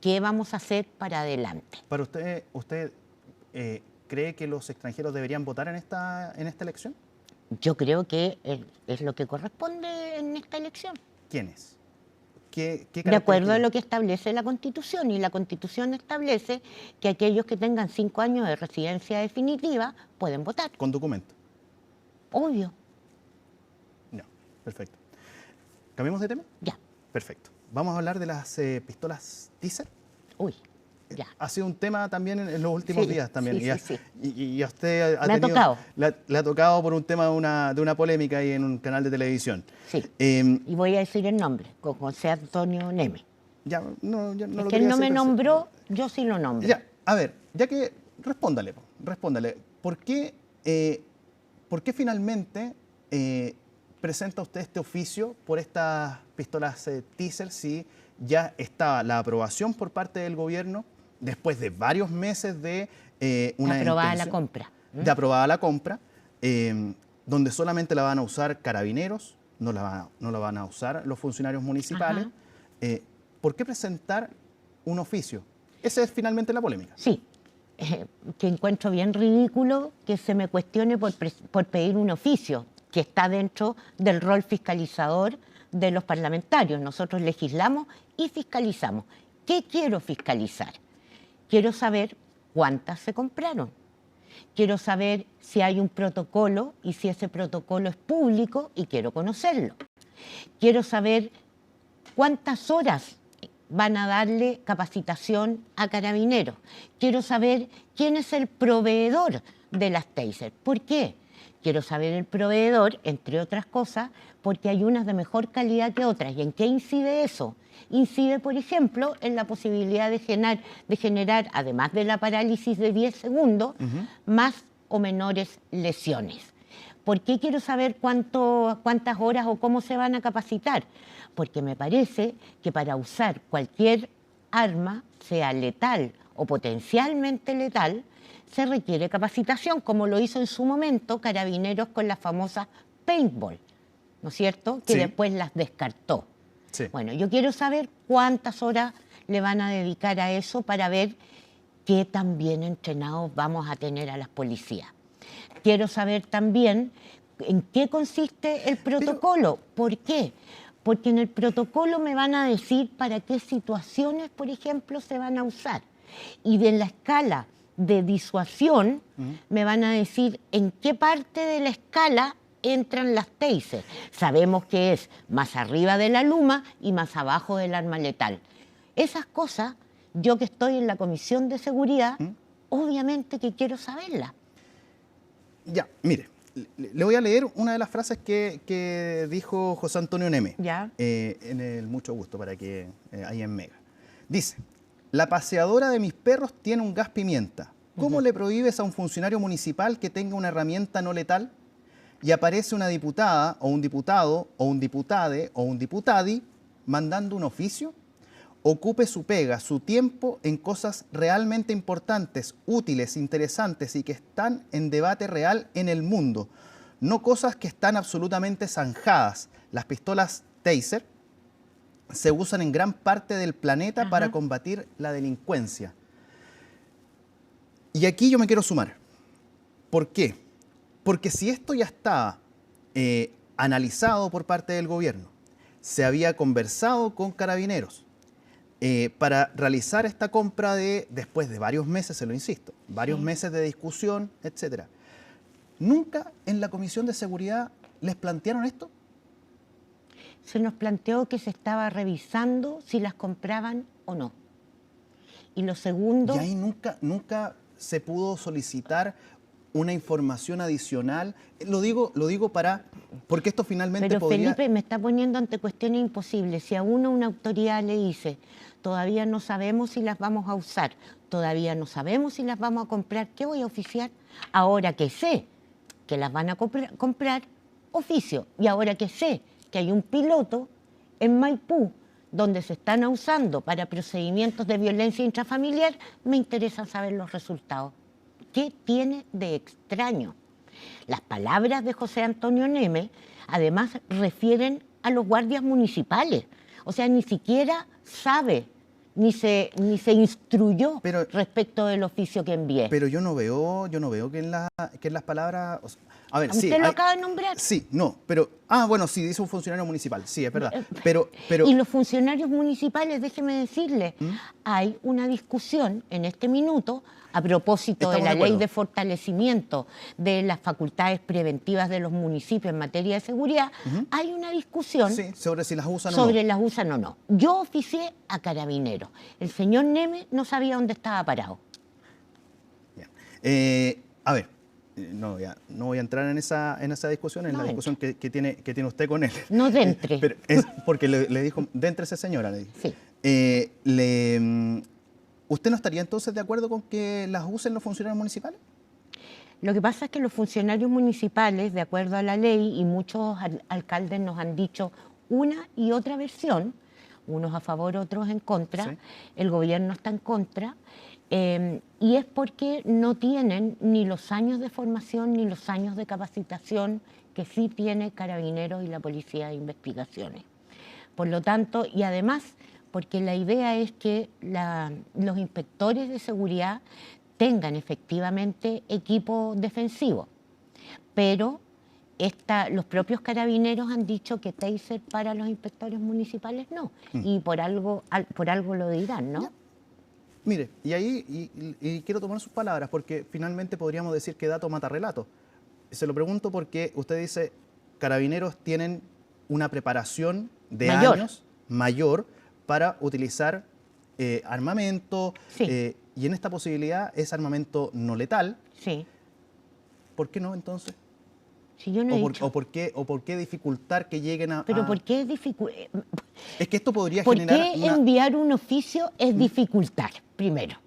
¿Qué vamos a hacer para adelante?
¿Para usted cree que los extranjeros deberían votar en esta elección?
Yo creo que es lo que corresponde en esta elección.
¿Quiénes?
De acuerdo a lo que establece la Constitución. Y la Constitución establece que aquellos que tengan 5 años de residencia definitiva pueden votar.
¿Con documento?
Obvio.
No, perfecto. ¿Cambiamos de tema?
Ya.
Perfecto. Vamos a hablar de las pistolas Taser.
Uy, ya.
Ha sido un tema también en los últimos días también.
Sí.
Y a usted
Me ha tocado.
Le ha tocado por un tema de una polémica ahí en un canal de televisión.
Sí. Y voy a decir el nombre, con José Antonio Neme.
Ya no
es
lo
que él no me nombró, yo sí lo nombro.
Ya, a ver, ya que respóndale. ¿Por qué finalmente presenta usted este oficio por estas pistolas Taser si ya estaba la aprobación por parte del gobierno después de varios meses de una
aprobada la compra?
De aprobada la compra, donde solamente la van a usar carabineros, no la van a usar los funcionarios municipales. ¿Por qué presentar un oficio? Esa es finalmente la polémica.
Sí, que encuentro bien ridículo que se me cuestione por pedir un oficio, que está dentro del rol fiscalizador de los parlamentarios. Nosotros legislamos y fiscalizamos. ¿Qué quiero fiscalizar? Quiero saber cuántas se compraron. Quiero saber si hay un protocolo y si ese protocolo es público y quiero conocerlo. Quiero saber cuántas horas van a darle capacitación a carabineros. Quiero saber quién es el proveedor de las Taser. ¿Por qué? Quiero saber el proveedor, entre otras cosas, porque hay unas de mejor calidad que otras. ¿Y en qué incide eso? Incide, por ejemplo, en la posibilidad de generar, además de la parálisis de 10 segundos, más o menores lesiones. ¿Por qué quiero saber cuántas horas o cómo se van a capacitar? Porque me parece que para usar cualquier arma, sea letal o potencialmente letal, se requiere capacitación, como lo hizo en su momento Carabineros con las famosas paintball, ¿no es cierto?, que después las descartó. Bueno, yo quiero saber cuántas horas le van a dedicar a eso para ver qué tan bien entrenados vamos a tener a las policías. Quiero saber también en qué consiste el protocolo. ¿Por qué? Porque en el protocolo me van a decir para qué situaciones, por ejemplo, se van a usar. Y de la escala de disuasión me van a decir en qué parte de la escala entran las tasers. Sabemos que es más arriba de la luma y más abajo del arma letal. Esas cosas, yo que estoy en la Comisión de Seguridad, obviamente que quiero saberlas.
Ya, mire, le voy a leer una de las frases que dijo José Antonio Neme, en el Mucho Gusto, para que ahí en Mega. Dice: la paseadora de mis perros tiene un gas pimienta. ¿Cómo le prohíbes a un funcionario municipal que tenga una herramienta no letal? Y aparece una diputada, o un diputado, o un diputade, o un diputadi, mandando un oficio. Ocupe su pega, su tiempo en cosas realmente importantes, útiles, interesantes y que están en debate real en el mundo. No cosas que están absolutamente zanjadas. Las pistolas Taser se usan en gran parte del planeta para combatir la delincuencia. Y aquí yo me quiero sumar. ¿Por qué? Porque si esto ya estaba analizado por parte del gobierno, se había conversado con Carabineros para realizar esta compra después de varios meses, se lo insisto, varios meses de discusión, etcétera. ¿Nunca en la Comisión de Seguridad les plantearon esto?
Se nos planteó que se estaba revisando si las compraban o no. Y lo segundo...
Y ahí nunca se pudo solicitar una información adicional. Lo digo porque esto finalmente
Pero
podría...
Felipe, me está poniendo ante cuestiones imposibles. Si a uno una autoridad le dice, todavía no sabemos si las vamos a usar, todavía no sabemos si las vamos a comprar, ¿qué voy a oficiar? Ahora que sé que las van a comprar, oficio. Y ahora que sé que hay un piloto en Maipú donde se están usando para procedimientos de violencia intrafamiliar, me interesa saber los resultados. ¿Qué tiene de extraño? Las palabras de José Antonio Neme, además, refieren a los guardias municipales. O sea, ni siquiera sabe, ni se instruyó respecto del oficio que envié.
Pero yo no veo que en las palabras... O sea, a ver,
¿Usted lo acaba de nombrar?
Sí, no, pero... bueno, sí, dice un funcionario municipal, sí, es verdad. Pero
y los funcionarios municipales, déjeme decirle, hay una discusión en este minuto a propósito de la ley de fortalecimiento de las facultades preventivas de los municipios en materia de seguridad. Hay una discusión
sobre si las usan
o no. Yo oficié a Carabineros. El señor Neme no sabía dónde estaba parado.
Bien. A ver, no voy a entrar en esa discusión, en la discusión que tiene usted con él.
No de entre.
Pero es porque le dijo, de entre esa señora, le dijo.
Sí.
¿Usted no estaría entonces de acuerdo con que las usen los funcionarios municipales?
Lo que pasa es que los funcionarios municipales, de acuerdo a la ley, y muchos alcaldes nos han dicho una y otra versión, unos a favor, otros en contra, el gobierno está en contra, y es porque no tienen ni los años de formación ni los años de capacitación que sí tiene Carabineros y la Policía de Investigaciones. Por lo tanto, y además, porque la idea es que los inspectores de seguridad tengan efectivamente equipo defensivo, pero los propios Carabineros han dicho que Taser para los inspectores municipales no, y por algo lo dirán, ¿no?
Mire, y ahí y quiero tomar sus palabras, porque finalmente podríamos decir que dato mata relato. Se lo pregunto porque usted dice, Carabineros tienen una preparación de años mayor para utilizar armamento, y en esta posibilidad es armamento no letal.
Sí.
¿Por qué no entonces?
Si yo no he dicho.
¿O por qué dificultar que lleguen a...?
Pero ¿por qué dificultar?
Es que esto podría
¿Por
generar...
qué enviar un oficio es dificultar, primero?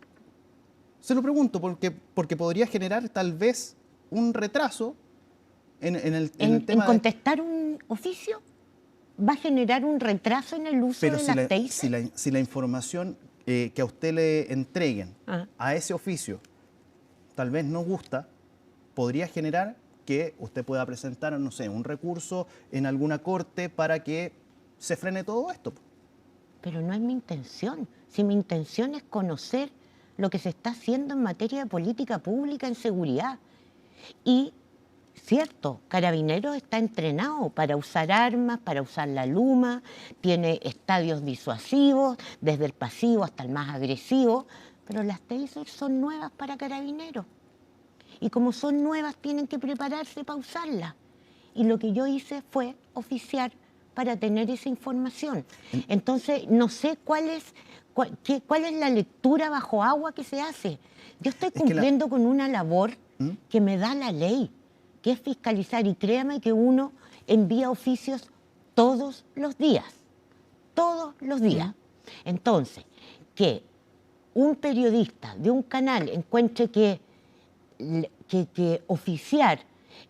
Se lo pregunto, porque podría generar tal vez un retraso en el tema
¿En contestar un oficio? ¿Va a generar un retraso en el uso de las taser?
Si la información que a usted le entreguen a ese oficio tal vez no gusta, podría generar que usted pueda presentar, no sé, un recurso en alguna corte para que se frene todo esto.
Pero no es mi intención. Si mi intención es conocer lo que se está haciendo en materia de política pública en seguridad. Y, cierto, Carabineros está entrenado para usar armas, para usar la luma, tiene estadios disuasivos, desde el pasivo hasta el más agresivo, pero las tasers son nuevas para Carabineros. Y como son nuevas, tienen que prepararse para usarlas. Y lo que yo hice fue oficiar para tener esa información. Entonces, no sé cuál es la lectura bajo agua que se hace. Yo estoy cumpliendo con una labor que me da la ley, que es fiscalizar. Y créame que uno envía oficios todos los días. Todos los días. Entonces, que un periodista de un canal encuentre que oficiar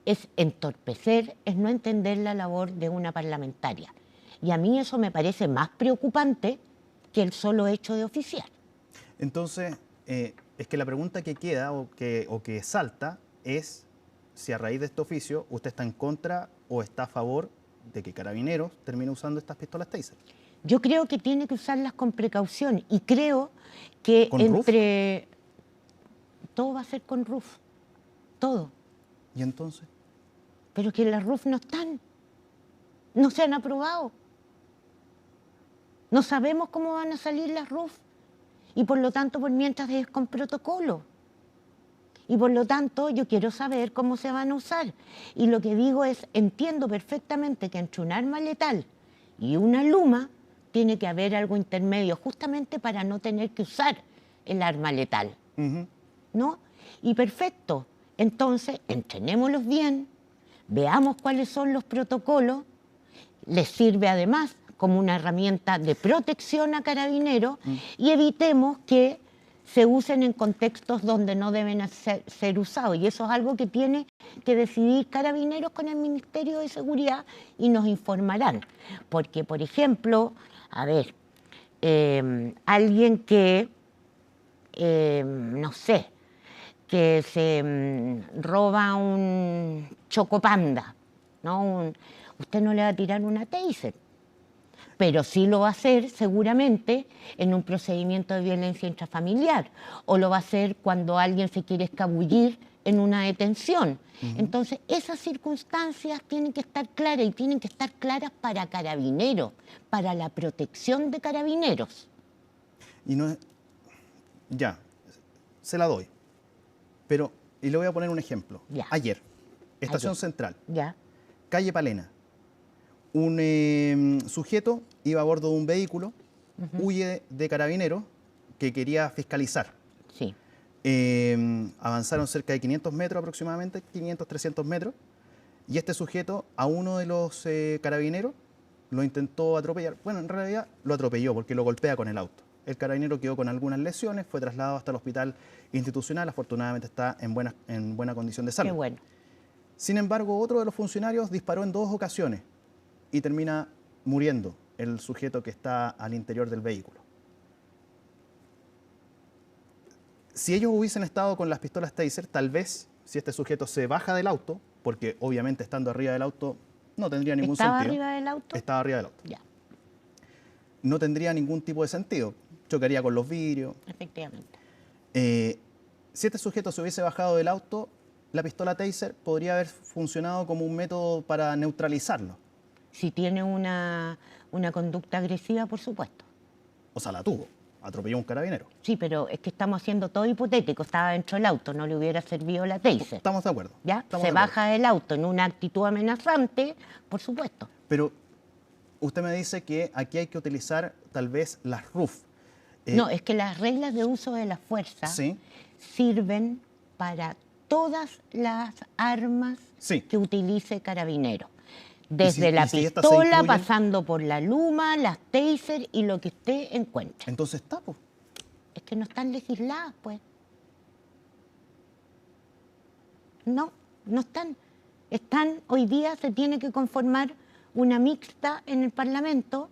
es entorpecer, es no entender la labor de una parlamentaria. Y a mí eso me parece más preocupante que el solo hecho de oficiar.
Entonces, es que la pregunta que queda o que salta es si a raíz de este oficio usted está en contra o está a favor de que Carabineros termine usando estas pistolas taser.
Yo creo que tiene que usarlas con precaución y creo que entre... Todo va a ser con RUF. Todo.
¿Y entonces?
Pero que las RUF no están. No se han aprobado. No sabemos cómo van a salir las RUF. Y por lo tanto, por mientras es con protocolo. Y por lo tanto, yo quiero saber cómo se van a usar. Y lo que digo es, entiendo perfectamente que entre un arma letal y una luma tiene que haber algo intermedio, justamente para no tener que usar el arma letal. ¿No? Y perfecto. Entonces, entrenémoslos bien, veamos cuáles son los protocolos, les sirve además como una herramienta de protección a Carabineros y evitemos que se usen en contextos donde no deben ser usados. Y eso es algo que tiene que decidir Carabineros con el Ministerio de Seguridad y nos informarán. Porque, por ejemplo, a ver, alguien que, no sé, que se roba un chocopanda, ¿no? Usted no le va a tirar una taser, pero sí lo va a hacer seguramente en un procedimiento de violencia intrafamiliar o lo va a hacer cuando alguien se quiere escabullir en una detención. Entonces, esas circunstancias tienen que estar claras y tienen que estar claras para Carabineros, para la protección de Carabineros.
Y no es... Ya, se la doy. Pero, y le voy a poner un ejemplo. Ayer, Estación Central, calle Palena. Un sujeto iba a bordo de un vehículo, huye de Carabineros que quería fiscalizar.
Sí.
Avanzaron cerca de 500 metros aproximadamente, 500, 300 metros, y este sujeto a uno de los carabineros lo intentó atropellar. Bueno, en realidad lo atropelló porque lo golpea con el auto. El carabinero quedó con algunas lesiones, fue trasladado hasta el hospital institucional, afortunadamente está en buena condición de salud.
Qué bueno.
Sin embargo, otro de los funcionarios disparó en 2 ocasiones y termina muriendo el sujeto que está al interior del vehículo. Si ellos hubiesen estado con las pistolas taser, tal vez, si este sujeto se baja del auto, porque obviamente estando arriba del auto no tendría ningún sentido.
¿Estaba arriba del auto?
Estaba arriba del auto.
Ya.
No tendría ningún tipo de sentido. Chocaría con los vidrios.
Efectivamente.
Si este sujeto se hubiese bajado del auto, la pistola taser podría haber funcionado como un método para neutralizarlo.
Si tiene una conducta agresiva, por supuesto.
O sea, la tuvo. Atropelló a un carabinero.
Sí, pero es que estamos haciendo todo hipotético. Estaba dentro del auto, no le hubiera servido la taser.
Estamos de acuerdo.
¿Ya? Se baja del auto en una actitud amenazante, por supuesto.
Pero usted me dice que aquí hay que utilizar tal vez las RUF.
No, es que las reglas de uso de la fuerza sirven para todas las armas que utilice Carabineros. Desde
¿Y
la
si estas se
pistola,
incluyen?
pasando por la luma, las taser y lo que usted encuentre.
Entonces está, pues.
Es que no están legisladas, pues. No, no están. Hoy día se tiene que conformar una mixta en el Parlamento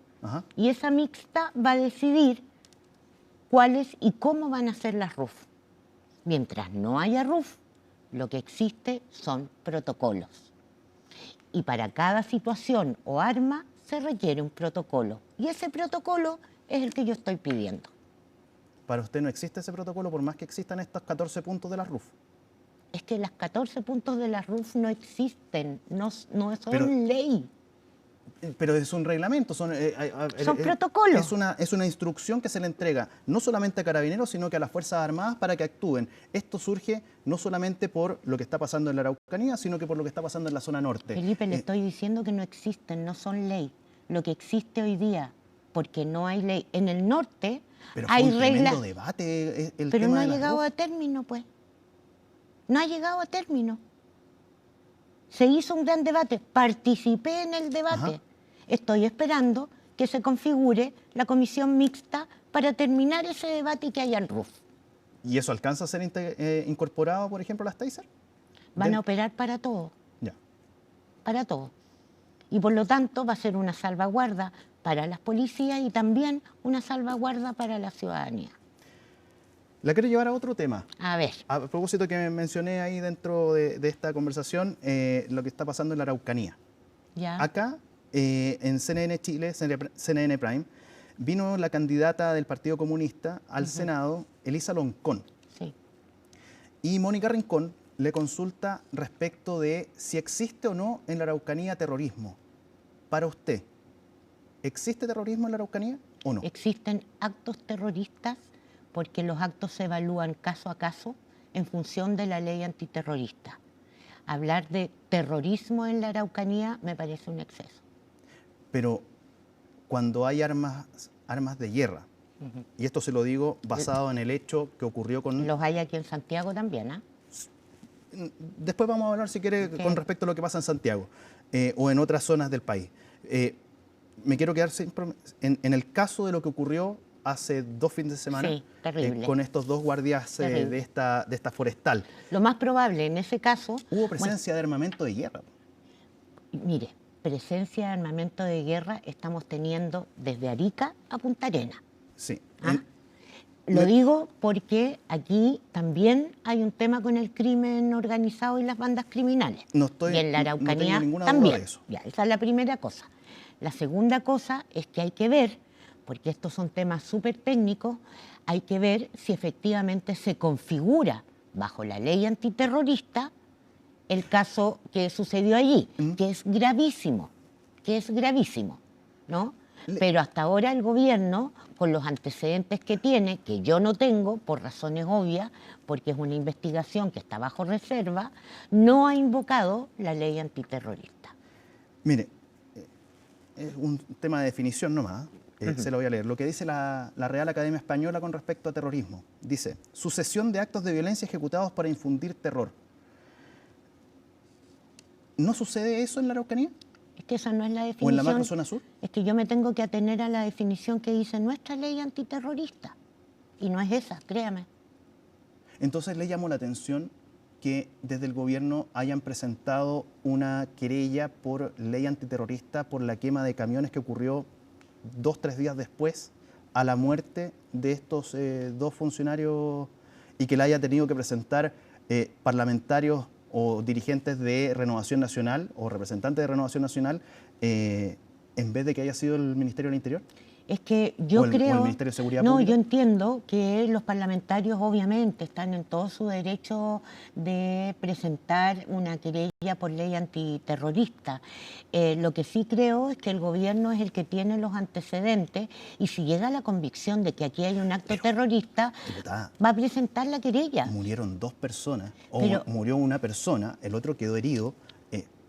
y esa mixta va a decidir cuáles y cómo van a ser las RUF. Mientras no haya RUF, lo que existe son protocolos. Y para cada situación o arma se requiere un protocolo. Y ese protocolo es el que yo estoy pidiendo.
Para usted no existe ese protocolo por más que existan estos 14 puntos de la RUF.
Es que las 14 puntos de la RUF no existen, no son ley.
Pero es un reglamento, son
protocolos.
Es una instrucción que se le entrega no solamente a Carabineros, sino que a las Fuerzas Armadas para que actúen. Esto surge no solamente por lo que está pasando en la Araucanía, sino que por lo que está pasando en la zona norte.
Felipe, le estoy diciendo que no existen, no son ley. Lo que existe hoy día, porque no hay ley. En el norte hay reglas.
Debate el
pero
tema
no ha
de las
llegado
RUF.
a término, pues. No ha llegado a término. Se hizo un gran debate, participé en el debate. Estoy esperando que se configure la comisión mixta para terminar ese debate y que haya el RUF.
¿Y eso alcanza a ser incorporado, por ejemplo, a las taser?
Van a operar para todo.
Ya.
Para todo. Y por lo tanto va a ser una salvaguarda para las policías y también una salvaguarda para la ciudadanía.
La quiero llevar a otro tema.
A ver.
A propósito que mencioné ahí dentro de esta conversación, lo que está pasando en la Araucanía.
Ya.
Acá, en CNN Chile, CNN Prime, vino la candidata del Partido Comunista al Senado, Elisa Loncón.
Sí.
Y Mónica Rincón le consulta respecto de si existe o no en la Araucanía terrorismo. Para usted, ¿existe terrorismo en la Araucanía o no?
Existen actos terroristas porque los actos se evalúan caso a caso en función de la ley antiterrorista. Hablar de terrorismo en la Araucanía me parece un exceso.
Pero cuando hay armas de guerra, y esto se lo digo basado en el hecho que ocurrió con...
Los hay aquí en Santiago también, ¿ah?
Después vamos a hablar, si quiere, con respecto a lo que pasa en Santiago o en otras zonas del país. Me quiero quedar en el caso de lo que ocurrió hace 2 fines de semana con estos 2 guardias de esta forestal.
Lo más probable en ese caso...
Hubo presencia de armamento de guerra.
Mire, presencia de armamento de guerra estamos teniendo desde Arica a Punta Arenas.
Sí.
Lo digo porque aquí también hay un tema con el crimen organizado y las bandas criminales. Y en la Araucanía
no tengo ninguna
también.
duda de eso.
Ya, esa es la primera cosa. La segunda cosa es que hay que ver, porque estos son temas súper técnicos, hay que ver si efectivamente se configura bajo la ley antiterrorista el caso que sucedió allí, que es gravísimo, ¿no? Pero hasta ahora el gobierno, con los antecedentes que tiene, que yo no tengo, por razones obvias, porque es una investigación que está bajo reserva, no ha invocado la ley antiterrorista.
Mire, es un tema de definición nomás, se lo voy a leer. Lo que dice la Real Academia Española con respecto a terrorismo. Dice, sucesión de actos de violencia ejecutados para infundir terror. ¿No sucede eso en la Araucanía?
Es que esa no es la definición.
¿O en la macrozona sur?
Es que yo me tengo que atener a la definición que dice nuestra ley antiterrorista. Y no es esa, créame.
Entonces le llamó la atención que desde el gobierno hayan presentado una querella por ley antiterrorista por la quema de camiones que ocurrió 2-3 días después a la muerte de estos 2 funcionarios y que la haya tenido que presentar parlamentarios o dirigentes de Renovación Nacional o representantes de Renovación Nacional en vez de que haya sido el Ministerio del Interior?
Es que yo creo...
¿O el Ministerio de Seguridad
No,
Pública?
yo entiendo que los parlamentarios obviamente están en todo su derecho de presentar una querella por ley antiterrorista. Lo que sí creo es que el gobierno es el que tiene los antecedentes y si llega a la convicción de que aquí hay un acto terrorista,
diputada,
va a presentar la querella.
Murieron 2 personas, o
Pero-
murió una persona, el otro quedó herido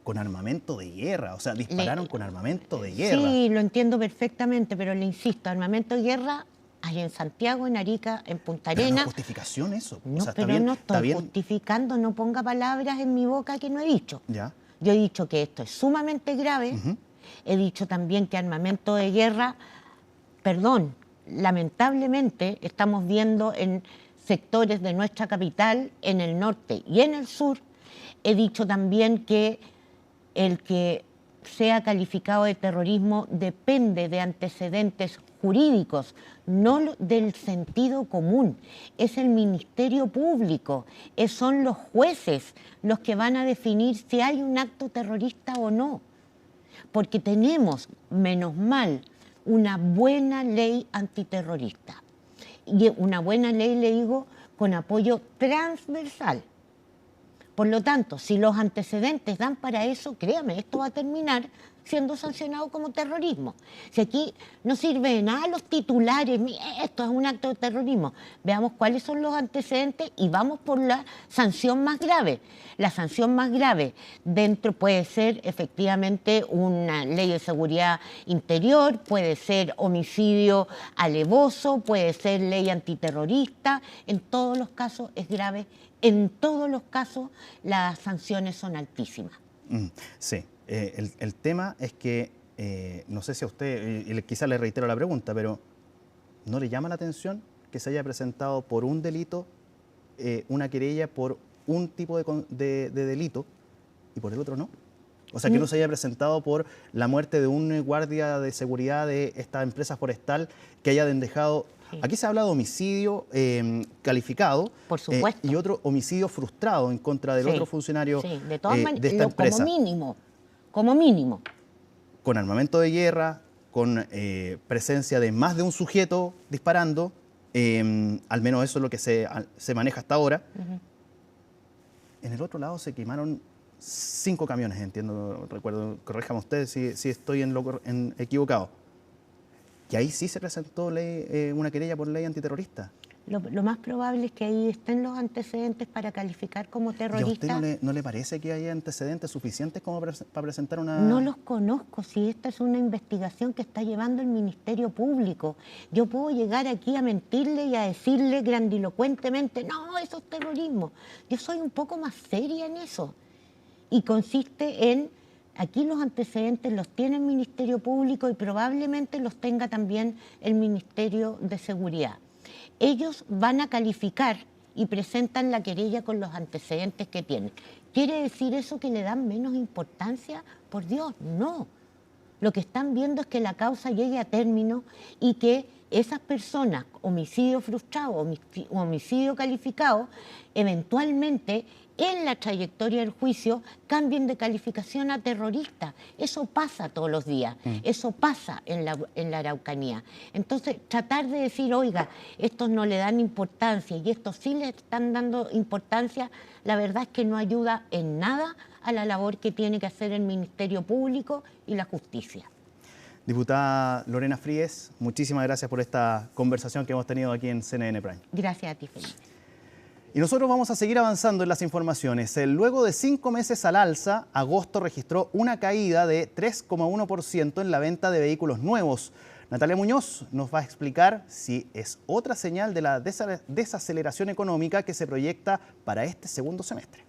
con armamento de guerra, o sea, dispararon con armamento de guerra.
Sí, lo entiendo perfectamente, pero le insisto, armamento de guerra hay en Santiago, en Arica, en Punta Arenas.
No es justificación eso.
No,
o sea,
pero no estoy justificando, no ponga palabras en mi boca que no he dicho.
Ya.
Yo he dicho que esto es sumamente grave. He dicho también que armamento de guerra, lamentablemente estamos viendo en sectores de nuestra capital, en el norte y en el sur. He dicho también que el que sea calificado de terrorismo depende de antecedentes jurídicos, no del sentido común. Es el Ministerio Público, son los jueces los que van a definir si hay un acto terrorista o no. Porque tenemos, menos mal, una buena ley antiterrorista. Y una buena ley, le digo, con apoyo transversal. Por lo tanto, si los antecedentes dan para eso, créame, esto va a terminar siendo sancionado como terrorismo. Si aquí no sirve de nada los titulares, esto es un acto de terrorismo, veamos cuáles son los antecedentes y vamos por la sanción más grave. La sanción más grave dentro puede ser efectivamente una ley de seguridad interior, puede ser homicidio alevoso, puede ser ley antiterrorista, en todos los casos es grave. En todos los casos las sanciones son altísimas.
Sí, el tema es que, no sé si a usted, quizás le reitero la pregunta, pero ¿no le llama la atención que se haya presentado por un delito una querella por un tipo de delito y por el otro no? O sea, que no se haya presentado por la muerte de un guardia de seguridad de esta empresa forestal que hayan dejado... Sí. Aquí se habla de homicidio calificado.
Por supuesto.
Y otro homicidio frustrado en contra del otro funcionario
de todas maneras,
de esta empresa.
Como mínimo.
Con armamento de guerra, con presencia de más de un sujeto disparando, al menos eso es lo que se maneja hasta ahora. En el otro lado se quemaron 5 camiones, entiendo, recuerdo, corríjame usted si estoy equivocado. Y ahí sí se presentó una querella por ley antiterrorista.
Lo más probable es que ahí estén los antecedentes para calificar como terrorista.
¿Y a usted no le parece que haya antecedentes suficientes como para presentar una...?
No los conozco, si esta es una investigación que está llevando el Ministerio Público. Yo puedo llegar aquí a mentirle y a decirle grandilocuentemente, no, eso es terrorismo. Yo soy un poco más seria en eso. Y consiste en... Aquí los antecedentes los tiene el Ministerio Público y probablemente los tenga también el Ministerio de Seguridad. Ellos van a calificar y presentan la querella con los antecedentes que tienen. ¿Quiere decir eso que le dan menos importancia? Por Dios, no. Lo que están viendo es que la causa llegue a término y que esas personas, homicidio frustrado o homicidio calificado, eventualmente en la trayectoria del juicio cambien de calificación a terrorista. Eso pasa todos los días, eso pasa en la Araucanía. Entonces, tratar de decir, oiga, estos no le dan importancia y estos sí le están dando importancia, la verdad es que no ayuda en nada a la labor que tiene que hacer el Ministerio Público y la justicia.
Diputada Lorena Fríes, muchísimas gracias por esta conversación que hemos tenido aquí en CNN Prime.
Gracias a ti, Felipe.
Y nosotros vamos a seguir avanzando en las informaciones. Luego de 5 meses al alza, agosto registró una caída de 3,1% en la venta de vehículos nuevos. Natalia Muñoz nos va a explicar si es otra señal de la desaceleración económica que se proyecta para este segundo semestre.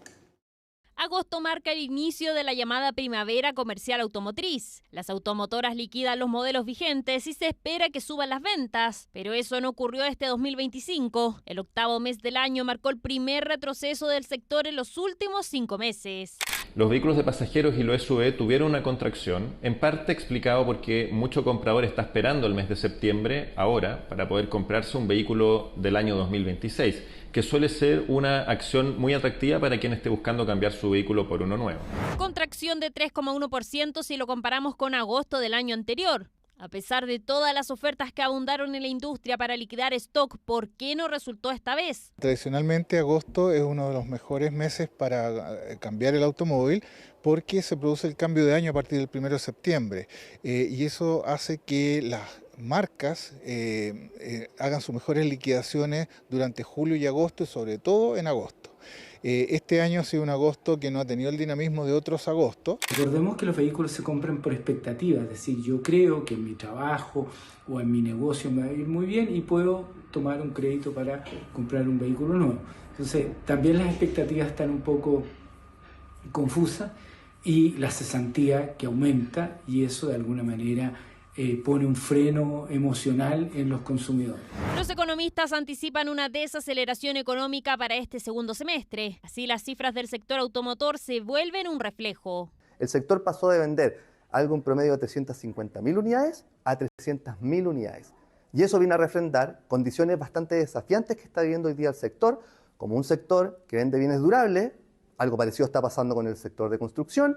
Agosto marca el inicio de la llamada primavera comercial automotriz. Las automotoras liquidan los modelos vigentes y se espera que suban las ventas, pero eso no ocurrió este 2025. El octavo mes del año marcó el primer retroceso del sector en los últimos 5 meses.
Los vehículos de pasajeros y los SUV tuvieron una contracción, en parte explicado porque mucho comprador está esperando el mes de septiembre ahora para poder comprarse un vehículo del año 2026, que suele ser una acción muy atractiva para quien esté buscando cambiar su vehículo por uno nuevo.
Contracción de 3,1% si lo comparamos con agosto del año anterior. A pesar de todas las ofertas que abundaron en la industria para liquidar stock, ¿por qué no resultó esta vez?
Tradicionalmente agosto es uno de los mejores meses para cambiar el automóvil porque se produce el cambio de año a partir del 1 de septiembre y eso hace que las marcas hagan sus mejores liquidaciones durante julio y agosto y sobre todo en agosto. Este año ha sido un agosto que no ha tenido el dinamismo de otros agostos.
Recordemos que los vehículos se compran por expectativa, es decir, yo creo que en mi trabajo o en mi negocio me va a ir muy bien y puedo tomar un crédito para comprar un vehículo nuevo. Entonces, también las expectativas están un poco confusas y la cesantía que aumenta, y eso de alguna manera pone un freno emocional en los consumidores.
Los economistas anticipan una desaceleración económica para este segundo semestre. Así, las cifras del sector automotor se vuelven un reflejo.
El sector pasó de vender algo en promedio de 350.000 unidades a 300.000 unidades. Y eso viene a refrendar condiciones bastante desafiantes que está viviendo hoy día el sector, como un sector que vende bienes durables, algo parecido está pasando con el sector de construcción,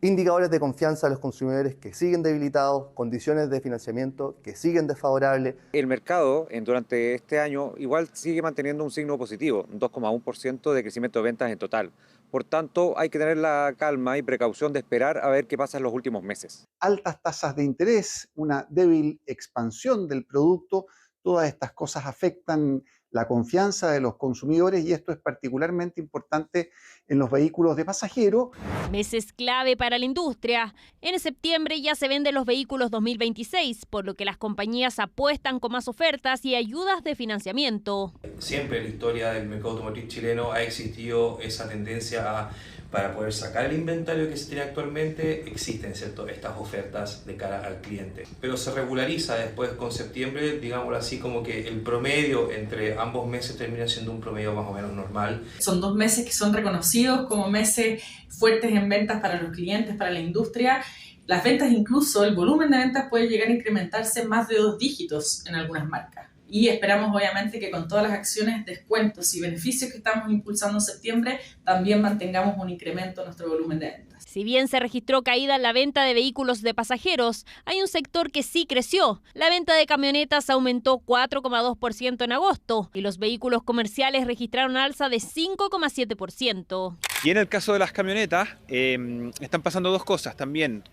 indicadores de confianza de los consumidores que siguen debilitados, condiciones de financiamiento que siguen desfavorables.
El mercado durante este año igual sigue manteniendo un signo positivo, un 2,1% de crecimiento de ventas en total. Por tanto, hay que tener la calma y precaución de esperar a ver qué pasa en los últimos meses.
Altas tasas de interés, una débil expansión del producto, todas estas cosas afectan la confianza de los consumidores y esto es particularmente importante en los vehículos de pasajeros.
Meses clave para la industria. En septiembre ya se venden los vehículos 2026, por lo que las compañías apuestan con más ofertas y ayudas de financiamiento.
Siempre en la historia del mercado automotriz chileno ha existido esa tendencia para poder sacar el inventario que se tiene actualmente, existen, ¿cierto?, estas ofertas de cara al cliente. Pero se regulariza después con septiembre, digámoslo así, como que el promedio entre ambos meses termina siendo un promedio más o menos normal.
Son 2 meses que son reconocidos como meses fuertes en ventas para los clientes, para la industria. Las ventas, incluso el volumen de ventas puede llegar a incrementarse más de 2 dígitos en algunas marcas. Y esperamos obviamente que con todas las acciones, descuentos y beneficios que estamos impulsando en septiembre, también mantengamos un incremento en nuestro volumen de ventas.
Si bien se registró caída en la venta de vehículos de pasajeros, hay un sector que sí creció. La venta de camionetas aumentó 4,2% en agosto y los vehículos comerciales registraron alza de 5,7%.
Y en el caso de las camionetas, están pasando 2 cosas también.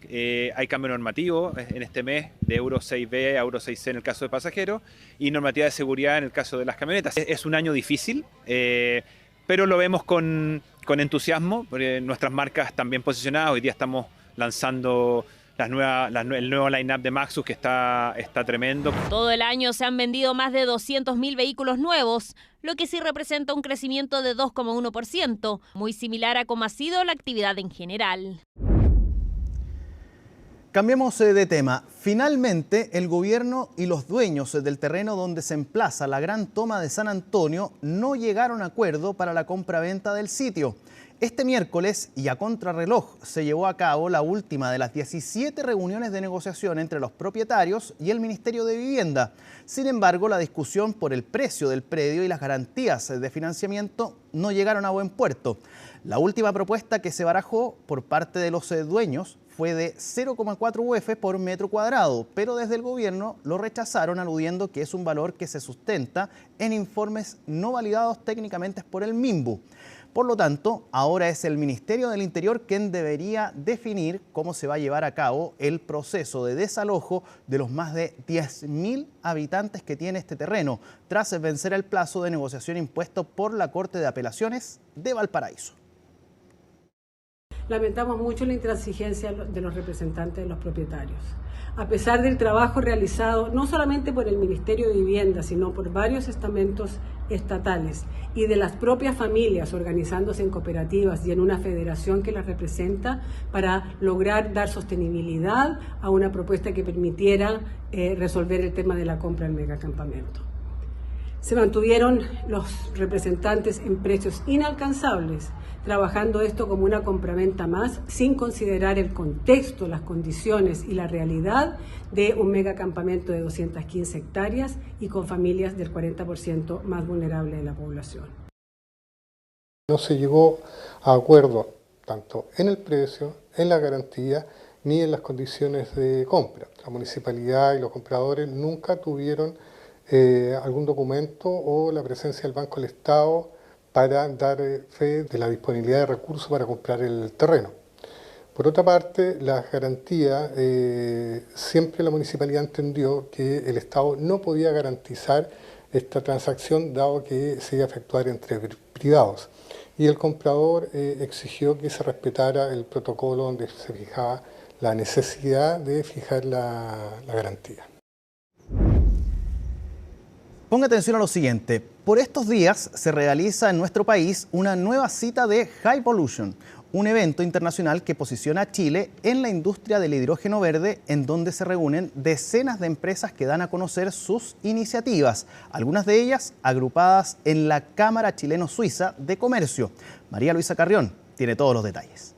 Hay cambio normativo en este mes de Euro 6B a Euro 6C en el caso de pasajeros y normativa de seguridad en el caso de las camionetas. Es un año difícil, pero lo vemos con entusiasmo, porque nuestras marcas están bien posicionadas. Hoy día estamos lanzando el nuevo line-up de Maxus que está tremendo.
Todo el año se han vendido más de 200.000 vehículos nuevos, lo que sí representa un crecimiento de 2,1%, muy similar a cómo ha sido la actividad en general.
Cambiemos de tema. Finalmente, el gobierno y los dueños del terreno donde se emplaza la gran toma de San Antonio no llegaron a acuerdo para la compraventa del sitio. Este miércoles y a contrarreloj se llevó a cabo la última de las 17 reuniones de negociación entre los propietarios y el Ministerio de Vivienda. Sin embargo, la discusión por el precio del predio y las garantías de financiamiento no llegaron a buen puerto. La última propuesta que se barajó por parte de los dueños fue de 0,4 UF por metro cuadrado, pero desde el gobierno lo rechazaron aludiendo que es un valor que se sustenta en informes no validados técnicamente por el MIMBU. Por lo tanto, ahora es el Ministerio del Interior quien debería definir cómo se va a llevar a cabo el proceso de desalojo de los más de 10.000 habitantes que tiene este terreno, tras vencer el plazo de negociación impuesto por la Corte de Apelaciones de Valparaíso.
Lamentamos mucho la intransigencia de los representantes de los propietarios. A pesar del trabajo realizado no solamente por el Ministerio de Vivienda, sino por varios estamentos estatales y de las propias familias organizándose en cooperativas y en una federación que las representa para lograr dar sostenibilidad a una propuesta que permitiera resolver el tema de la compra del megacampamento. Se mantuvieron los representantes en precios inalcanzables, trabajando esto como una compraventa más, sin considerar el contexto, las condiciones y la realidad de un megacampamento de 215 hectáreas y con familias del 40% más vulnerable de la población.
No se llegó a acuerdo tanto en el precio, en la garantía, ni en las condiciones de compra. La municipalidad y los compradores nunca tuvieron algún documento o la presencia del Banco del Estado para dar fe de la disponibilidad de recursos para comprar el terreno. Por otra parte, las garantías, siempre la municipalidad entendió que el Estado no podía garantizar esta transacción dado que se iba a efectuar entre privados. y el comprador exigió que se respetara el protocolo donde se fijaba la necesidad de fijar la garantía.
Ponga atención a lo siguiente. Por estos días se realiza en nuestro país una nueva cita de HyVolution, un evento internacional que posiciona a Chile en la industria del hidrógeno verde, en donde se reúnen decenas de empresas que dan a conocer sus iniciativas, algunas de ellas agrupadas en la Cámara Chileno-Suiza de Comercio. María Luisa Carrión tiene todos los detalles.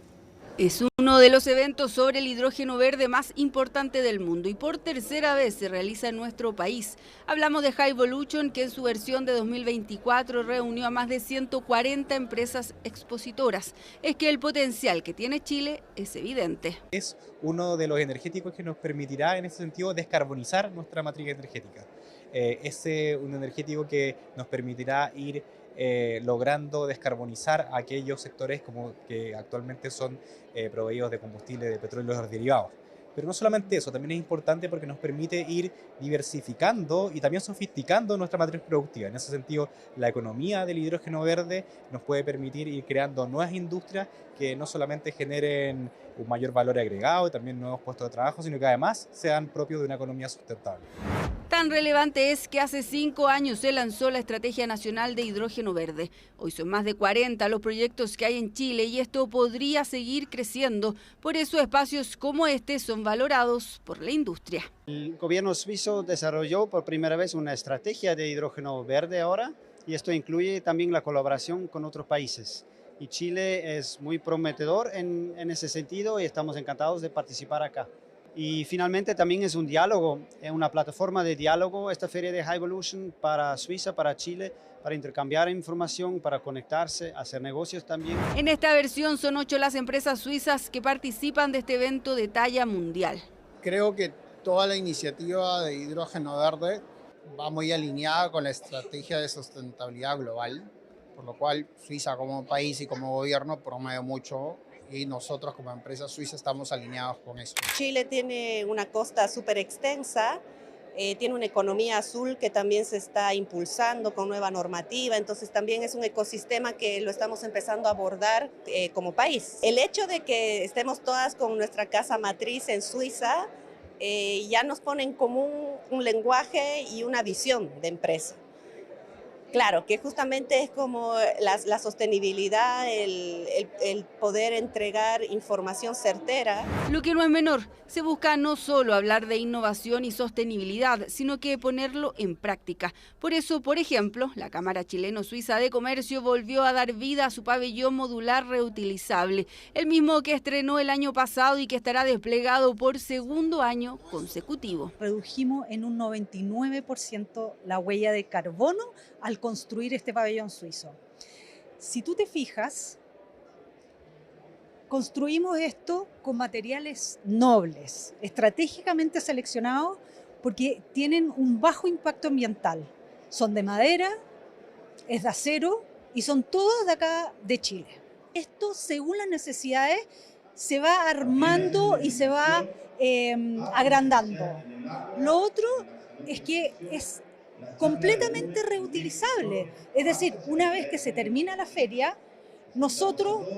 Es uno de los eventos sobre el hidrógeno verde más importante del mundo y por tercera vez se realiza en nuestro país. Hablamos de HyVolution, que en su versión de 2024 reunió a más de 140 empresas expositoras. Es que el potencial que tiene Chile es evidente.
Es uno de los energéticos que nos permitirá en ese sentido descarbonizar nuestra matriz energética. Es un energético que nos permitirá ir logrando descarbonizar aquellos sectores como que actualmente son proveídos de combustible, de petróleo y los derivados. Pero no solamente eso, también es importante porque nos permite ir diversificando y también sofisticando nuestra matriz productiva. En ese sentido, la economía del hidrógeno verde nos puede permitir ir creando nuevas industrias que no solamente generen un mayor valor agregado y también nuevos puestos de trabajo, sino que además sean propios de una economía sustentable.
Tan relevante es que hace 5 años se lanzó la Estrategia Nacional de Hidrógeno Verde. Hoy son más de 40 los proyectos que hay en Chile y esto podría seguir creciendo. Por eso espacios como este son valorados por la industria.
El gobierno suizo desarrolló por primera vez una estrategia de hidrógeno verde ahora y esto incluye también la colaboración con otros países. Y Chile es muy prometedor en ese sentido y estamos encantados de participar acá. Y finalmente también es un diálogo, es una plataforma de diálogo, esta feria de HyVolution para Suiza, para Chile, para intercambiar información, para conectarse, hacer negocios también.
En esta versión son 8 las empresas suizas que participan de este evento de talla mundial.
Creo que toda la iniciativa de hidrógeno verde va muy alineada con la estrategia de sustentabilidad global, por lo cual Suiza como país y como gobierno promueve mucho y nosotros como empresa suiza estamos alineados con eso.
Chile tiene una costa súper extensa, tiene una economía azul que también se está impulsando con nueva normativa, entonces también es un ecosistema que lo estamos empezando a abordar como país. El hecho de que estemos todas con nuestra casa matriz en Suiza ya nos pone en común un lenguaje y una visión de empresa. Claro, que justamente es como la sostenibilidad, el poder entregar información certera.
Lo que no es menor, se busca no solo hablar de innovación y sostenibilidad, sino que ponerlo en práctica. Por eso, por ejemplo, la Cámara Chileno-Suiza de Comercio volvió a dar vida a su pabellón modular reutilizable, el mismo que estrenó el año pasado y que estará desplegado por segundo año consecutivo.
Redujimos en un 99% la huella de carbono al construir este pabellón suizo. Si tú te fijas, construimos esto con materiales nobles, estratégicamente seleccionados porque tienen un bajo impacto ambiental. Son de madera, es de acero y son todos de acá de Chile. Esto, según las necesidades, se va armando y se va agrandando. Lo otro es que es completamente reutilizable. Es decir, una vez que se termina la feria, nosotros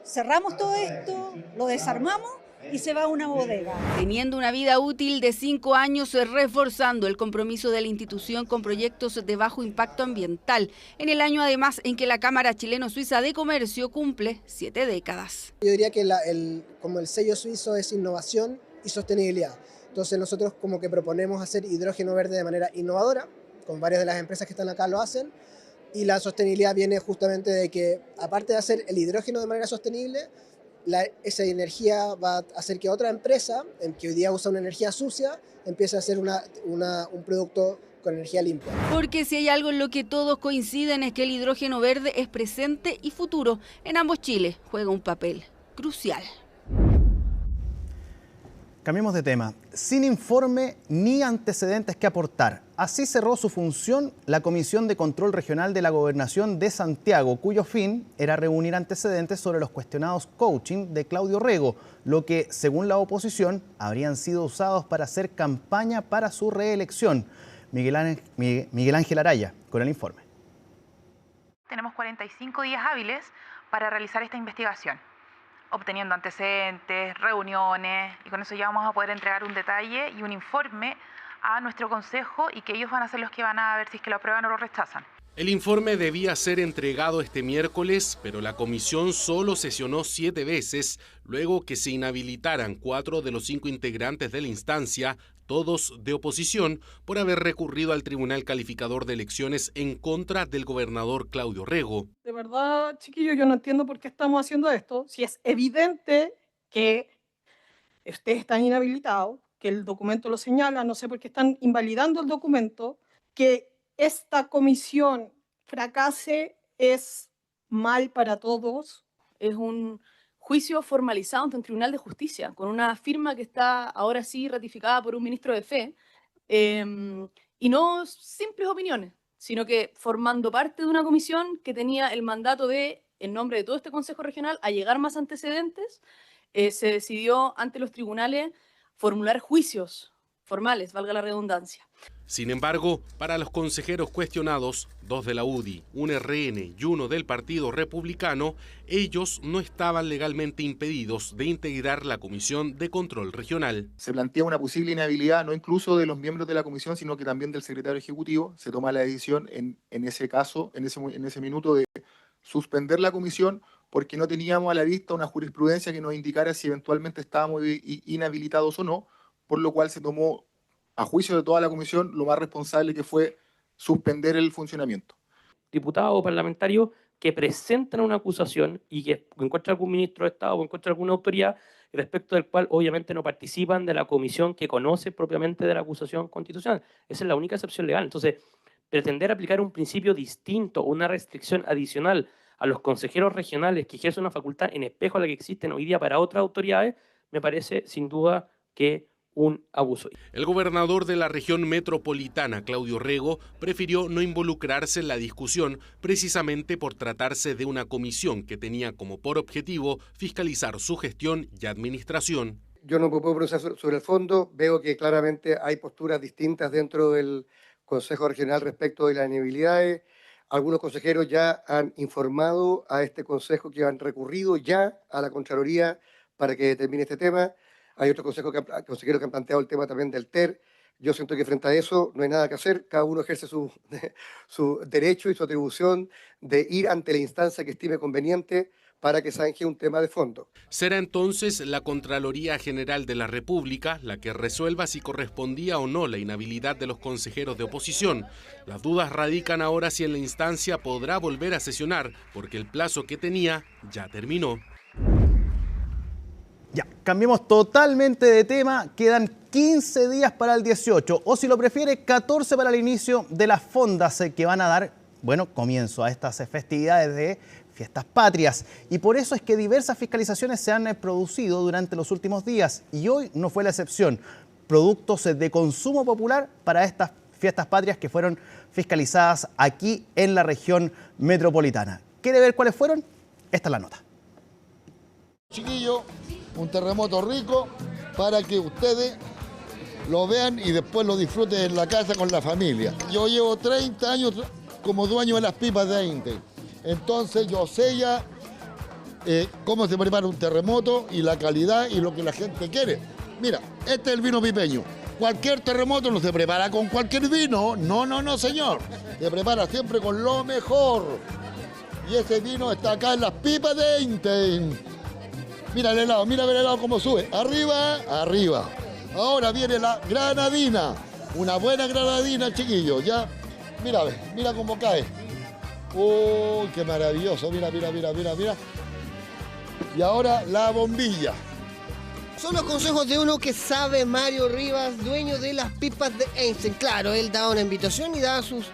cerramos todo esto, lo desarmamos y se va a una bodega.
Teniendo una vida útil de 5 años, reforzando el compromiso de la institución con proyectos de bajo impacto ambiental, en el año además en que la Cámara Chileno-Suiza de Comercio cumple 7 décadas.
Yo diría que como el sello suizo es innovación y sostenibilidad. Entonces nosotros como que proponemos hacer hidrógeno verde de manera innovadora, con varias de las empresas que están acá lo hacen, y la sostenibilidad viene justamente de que, aparte de hacer el hidrógeno de manera sostenible, esa energía va a hacer que otra empresa, que hoy día usa una energía sucia, empiece a hacer un producto con energía limpia.
Porque si hay algo en lo que todos coinciden es que el hidrógeno verde es presente y futuro. En ambos Chile juega un papel crucial.
Cambiemos de tema. Sin informe ni antecedentes que aportar. Así cerró su función la Comisión de Control Regional de la Gobernación de Santiago, cuyo fin era reunir antecedentes sobre los cuestionados coaching de Claudio Rego, lo que, según la oposición, habrían sido usados para hacer campaña para su reelección. Miguel Ángel Araya, con el informe.
Tenemos 45 días hábiles
para realizar esta investigación, obteniendo antecedentes, reuniones, y con eso ya vamos a poder entregar un detalle y un informe a nuestro consejo y que ellos van a ser los que van a ver si es que lo aprueban o lo rechazan.
El informe debía ser entregado este miércoles, pero la comisión solo sesionó 7 veces, luego que se inhabilitaran 4 de los 5 integrantes de la instancia, todos de oposición, por haber recurrido al Tribunal Calificador de Elecciones en contra del gobernador Claudio Rego.
De verdad, chiquillos, yo no entiendo por qué estamos haciendo esto, si es evidente que ustedes están inhabilitados, que el documento lo señala, no sé por qué están invalidando el documento, que esta comisión fracase es mal para todos.
Es un juicio formalizado ante un tribunal de justicia, con una firma que está ahora sí ratificada por un ministro de fe, y no simples opiniones, sino que formando parte de una comisión que tenía el mandato de, en nombre de todo este Consejo Regional, allegar más antecedentes, se decidió ante los tribunales formular juicios formales, valga la redundancia.
Sin embargo, para los consejeros cuestionados, 2 de la UDI, un RN y 1 del Partido Republicano, ellos no estaban legalmente impedidos de integrar la Comisión de Control Regional.
Se plantea una posible inhabilidad, no incluso de los miembros de la comisión, sino que también del secretario ejecutivo. Se toma la decisión en ese caso, en ese minuto, de suspender la comisión porque no teníamos a la vista una jurisprudencia que nos indicara si eventualmente estábamos inhabilitados o no, por lo cual se tomó, a juicio de toda la comisión, lo más responsable, que fue suspender el funcionamiento.
Diputados o parlamentarios que presentan una acusación y que encuentran algún ministro de Estado o encuentran alguna autoridad respecto del cual obviamente no participan de la comisión que conoce propiamente de la acusación constitucional. Esa es la única excepción legal. Entonces, pretender aplicar un principio distinto, una restricción adicional a los consejeros regionales que ejercen una facultad en espejo a la que existen hoy día para otras autoridades, me parece sin duda que un abuso.
El gobernador de la región metropolitana, Claudio Rego, prefirió no involucrarse en la discusión precisamente por tratarse de una comisión que tenía como por objetivo fiscalizar su gestión y administración.
Yo no puedo procesar sobre el fondo, veo que claramente hay posturas distintas dentro del Consejo Regional respecto de las inhabilidades. Algunos consejeros ya han informado a este consejo que han recurrido ya a la Contraloría para que determine este tema. Hay otros consejeros que han planteado el tema también del TER. Yo siento que frente a eso no hay nada que hacer. Cada uno ejerce su derecho y su atribución de ir ante la instancia que estime conveniente para que zanje un tema de fondo.
Será entonces la Contraloría General de la República la que resuelva si correspondía o no la inhabilidad de los consejeros de oposición. Las dudas radican ahora si en la instancia podrá volver a sesionar, porque el plazo que tenía ya terminó.
Ya, cambiemos totalmente de tema. Quedan 15 días para el 18, o si lo prefiere, 14 para el inicio de las fondas que van a dar, comienzo a estas festividades de Fiestas Patrias. Y por eso es que diversas fiscalizaciones se han producido durante los últimos días, y hoy no fue la excepción. Productos de consumo popular para estas Fiestas Patrias que fueron fiscalizadas aquí en la región metropolitana. ¿Quiere ver cuáles fueron? Esta es la nota.
Chiquillo, un terremoto rico para que ustedes lo vean y después lo disfruten en la casa con la familia. Yo llevo 30 años como dueño de las pipas de Inte, entonces yo sé ya cómo se prepara un terremoto y la calidad y lo que la gente quiere. Mira, este es el vino pipeño. Cualquier terremoto no se prepara con cualquier vino, no señor, se prepara siempre con lo mejor. Y ese vino está acá en las pipas de Inte. Mira el helado cómo sube. Arriba, arriba. Ahora viene la granadina. Una buena granadina, chiquillos. Ya, mira cómo cae. ¡Uy, qué maravilloso! Mira. Y ahora la bombilla.
Son los consejos de uno que sabe, Mario Rivas, dueño de las pipas de Einstein. Claro, él da una invitación y da sus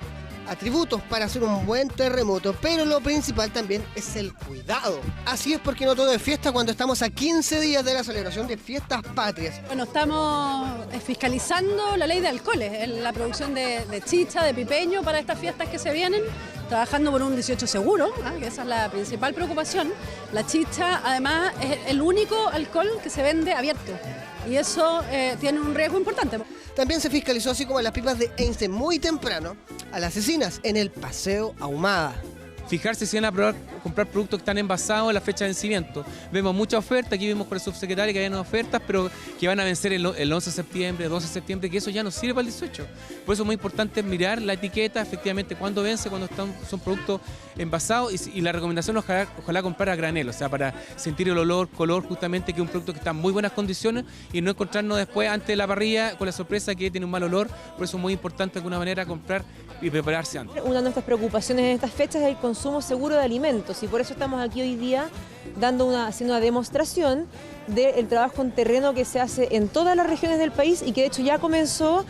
atributos para hacer un buen terremoto, pero lo principal también es el cuidado. Así es, porque no todo es fiesta cuando estamos a 15 días de la celebración de Fiestas Patrias.
Bueno, estamos fiscalizando la ley de alcoholes, la producción de chicha, de pipeño para estas fiestas que se vienen, trabajando por un 18 seguro, que esa es la principal preocupación. La chicha, además, es el único alcohol que se vende abierto, y eso tiene un riesgo importante.
También se fiscalizó, así como las pipas de Einstein, muy temprano, a las asesinas en el Paseo Ahumada.
fijarse si van a comprar productos que están envasados en la fecha de vencimiento. Vemos mucha oferta, aquí vimos con el subsecretario que hay unas ofertas, pero que van a vencer el 11 de septiembre, 12 de septiembre, que eso ya no sirve para el 18. Por eso es muy importante mirar la etiqueta, efectivamente, cuándo vence, cuando son productos envasados, y la recomendación ojalá comprar a granel, o sea, para sentir el olor, color, justamente, que es un producto que está en muy buenas condiciones y no encontrarnos después antes de la parrilla con la sorpresa que tiene un mal olor. Por eso es muy importante de alguna manera comprar y prepararse antes.
Una de nuestras preocupaciones en estas fechas es el consumo seguro de alimentos, y por eso estamos aquí hoy día haciendo una demostración del trabajo en terreno que se hace en todas las regiones del país y que de hecho ya comenzó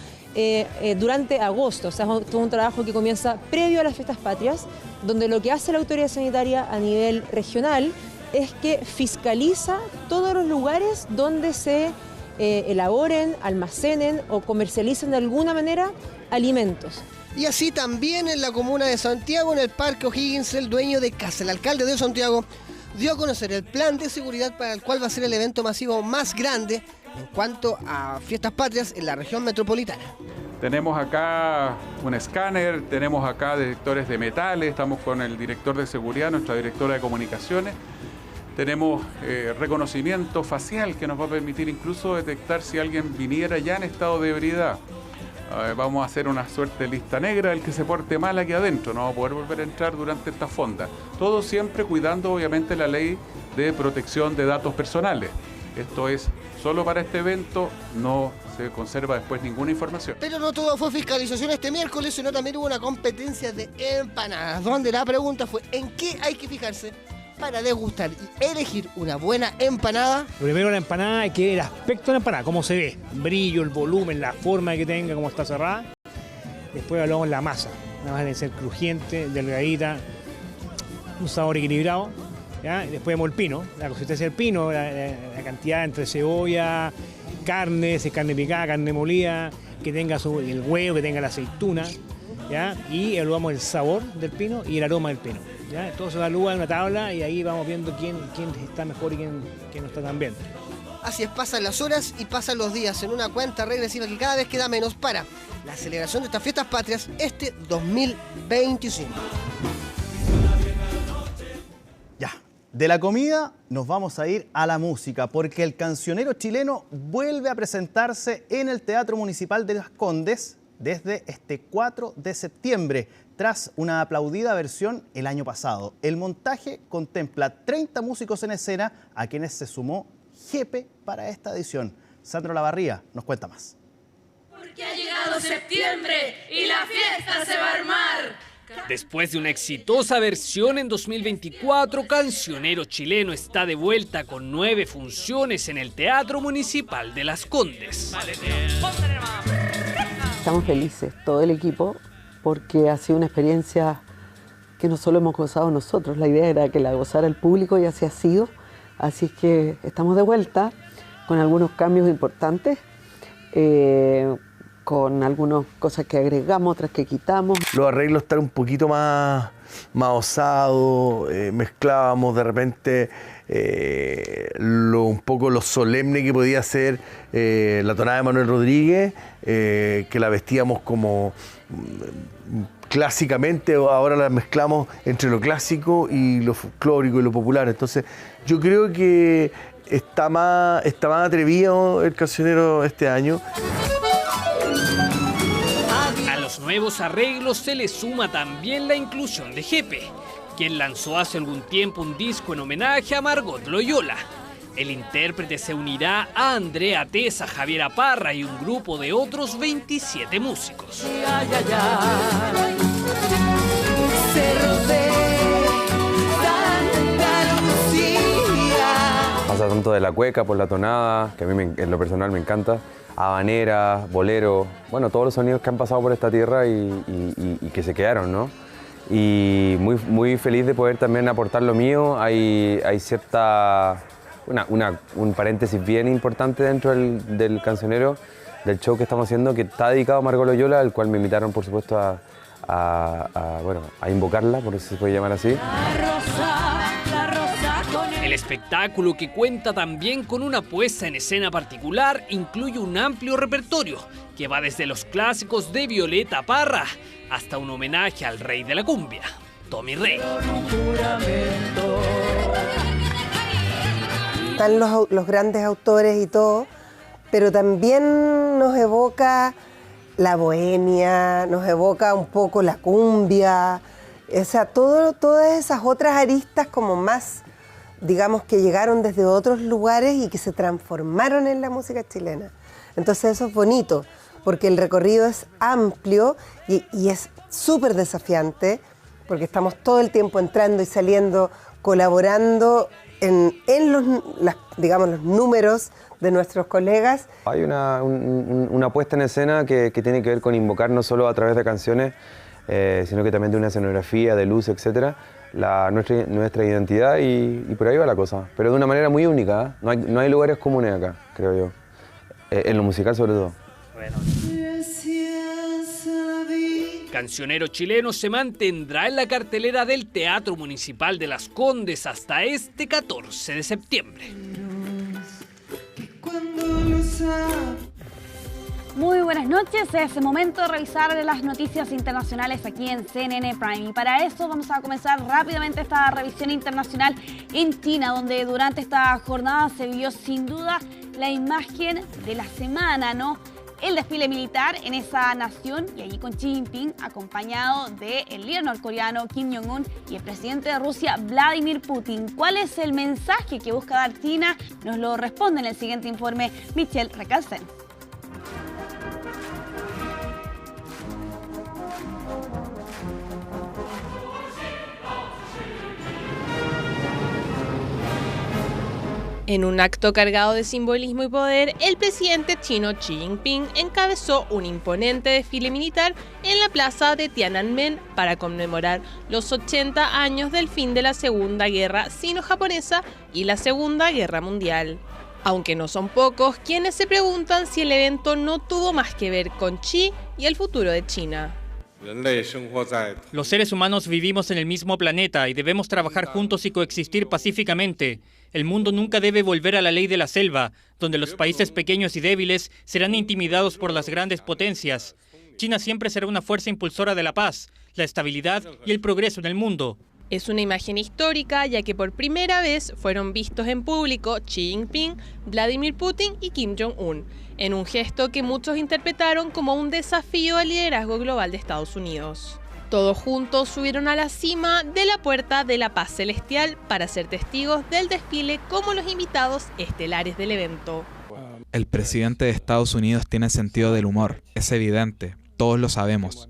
durante agosto. O sea, es un trabajo que comienza previo a las fiestas patrias, donde lo que hace la autoridad sanitaria a nivel regional es que fiscaliza todos los lugares donde se elaboren, almacenen o comercialicen de alguna manera alimentos.
Y así también en la comuna de Santiago, en el Parque O'Higgins, el dueño de casa, el alcalde de Santiago, dio a conocer el plan de seguridad para el cual va a ser el evento masivo más grande en cuanto a fiestas patrias en la región metropolitana.
Tenemos acá un escáner, tenemos acá detectores de metales, estamos con el director de seguridad, nuestra directora de comunicaciones. Tenemos reconocimiento facial que nos va a permitir incluso detectar si alguien viniera ya en estado de ebriedad. Vamos a hacer una suerte de lista negra, el que se porte mal aquí adentro, no va a poder volver a entrar durante esta fonda. Todo siempre cuidando obviamente la ley de protección de datos personales. Esto es solo para este evento, no se conserva después ninguna información.
Pero no todo fue fiscalización este miércoles, sino también hubo una competencia de empanadas, donde la pregunta fue ¿en qué hay que fijarse para degustar y elegir una buena empanada?
Primero la empanada, hay que ver el aspecto de la empanada, cómo se ve, el brillo, el volumen, la forma que tenga, cómo está cerrada. Después hablamos de la masa, la masa debe ser crujiente, delgadita, un sabor equilibrado. ¿Ya? Después vemos el pino, la consistencia del pino, la cantidad entre cebolla, carne, si es carne picada, carne molida, que tenga el huevo, que tenga la aceituna, ¿ya? Y evaluamos el sabor del pino y el aroma del pino. ¿Ya? Todo se evalúa en una tabla y ahí vamos viendo quién está mejor y quién no está tan bien.
Así es, pasan las horas y pasan los días en una cuenta regresiva que cada vez queda menos para la celebración de estas fiestas patrias este 2025.
Ya, de la comida nos vamos a ir a la música, porque el cancionero chileno vuelve a presentarse en el Teatro Municipal de Las Condes desde este 4 de septiembre, tras una aplaudida versión el año pasado. El montaje contempla 30 músicos en escena, a quienes se sumó Jepe para esta edición. Sandro Lavarría nos cuenta más.
Porque ha llegado septiembre y la fiesta se va a armar.
Después de una exitosa versión en 2024, Cancionero Chileno está de vuelta con 9 funciones en el Teatro Municipal de Las Condes.
Estamos felices, todo el equipo, porque ha sido una experiencia que no solo hemos gozado nosotros, la idea era que la gozara el público y así ha sido. Así es que estamos de vuelta con algunos cambios importantes, con algunas cosas que agregamos, otras que quitamos.
Los arreglos están un poquito más osados, mezclábamos de repente un poco lo solemne que podía ser la tonada de Manuel Rodríguez, que la vestíamos como clásicamente, ahora la mezclamos entre lo clásico y lo folclórico y lo popular. Entonces yo creo que está más atrevido el cancionero este año.
A los nuevos arreglos se le suma también la inclusión de Jepe, quien lanzó hace algún tiempo un disco en homenaje a Margot Loyola. El intérprete se unirá a Andrea Tesa, Javiera Parra y un grupo de otros 27 músicos.
Pasa tanto de la cueca por la tonada, que a mí en lo personal me encanta, habanera, bolero, bueno, todos los sonidos que han pasado por esta tierra y que se quedaron, ¿no? Y muy feliz de poder también aportar lo mío. Hay cierta... un paréntesis bien importante dentro del cancionero, del show que estamos haciendo, que está dedicado a Margot Loyola, al cual me invitaron, por supuesto, a invocarla, por eso se puede llamar así.
El espectáculo, que cuenta también con una puesta en escena particular, incluye un amplio repertorio que va desde los clásicos de Violeta Parra hasta un homenaje al rey de la cumbia, Tommy Rey.
Están los grandes autores y todo, pero también nos evoca la bohemia, nos evoca un poco la cumbia, o sea, todas esas otras aristas como más, digamos, que llegaron desde otros lugares y que se transformaron en la música chilena. Entonces eso es bonito, porque el recorrido es amplio y es súper desafiante, porque estamos todo el tiempo entrando y saliendo, colaborando en los números de nuestros colegas.
Hay una puesta en escena que tiene que ver con invocar no solo a través de canciones, sino que también de una escenografía, de luz, etc., nuestra identidad y por ahí va la cosa. Pero de una manera muy única, ¿eh? No hay lugares comunes acá, creo yo. En lo musical sobre todo.
Bueno. Cancionero chileno se mantendrá en la cartelera del Teatro Municipal de Las Condes hasta este 14 de septiembre.
Muy buenas noches, es el momento de revisar las noticias internacionales aquí en CNN Prime. Y para eso vamos a comenzar rápidamente esta revisión internacional en China, donde durante esta jornada se vio sin duda la imagen de la semana, ¿no? El desfile militar en esa nación, y allí con Xi Jinping, acompañado del líder norcoreano Kim Jong-un y el presidente de Rusia, Vladimir Putin. ¿Cuál es el mensaje que busca dar China? Nos lo responde en el siguiente informe Michelle Recalcén.
En un acto cargado de simbolismo y poder, el presidente chino Xi Jinping encabezó un imponente desfile militar en la plaza de Tiananmen para conmemorar los 80 años del fin de la Segunda Guerra Sino-Japonesa y la Segunda Guerra Mundial. Aunque no son pocos quienes se preguntan si el evento no tuvo más que ver con Xi y el futuro de China.
Los seres humanos vivimos en el mismo planeta y debemos trabajar juntos y coexistir pacíficamente. El mundo nunca debe volver a la ley de la selva, donde los países pequeños y débiles serán intimidados por las grandes potencias. China siempre será una fuerza impulsora de la paz, la estabilidad y el progreso en el mundo.
Es una imagen histórica, ya que por primera vez fueron vistos en público Xi Jinping, Vladimir Putin y Kim Jong-un, en un gesto que muchos interpretaron como un desafío al liderazgo global de Estados Unidos. Todos juntos subieron a la cima de la Puerta de la Paz Celestial para ser testigos del desfile como los invitados estelares del evento.
El presidente de Estados Unidos tiene sentido del humor, es evidente, todos lo sabemos.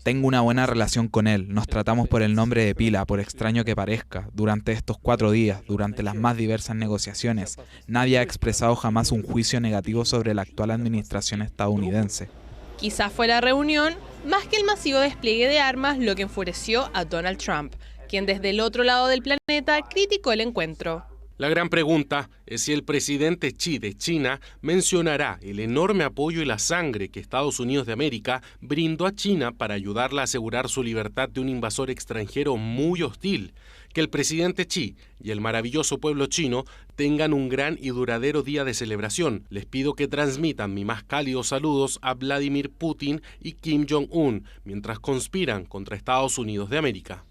Tengo una buena relación con él, nos tratamos por el nombre de pila, por extraño que parezca. Durante estos 4 días, durante las más diversas negociaciones, nadie ha expresado jamás un juicio negativo sobre la actual administración estadounidense.
Quizás fue la reunión, más que el masivo despliegue de armas, lo que enfureció a Donald Trump, quien desde el otro lado del planeta criticó el encuentro.
La gran pregunta es si el presidente Xi de China mencionará el enorme apoyo y la sangre que Estados Unidos de América brindó a China para ayudarla a asegurar su libertad de un invasor extranjero muy hostil. Que el presidente Xi y el maravilloso pueblo chino tengan un gran y duradero día de celebración. Les pido que transmitan mis más cálidos saludos a Vladimir Putin y Kim Jong-un mientras conspiran contra Estados Unidos de América.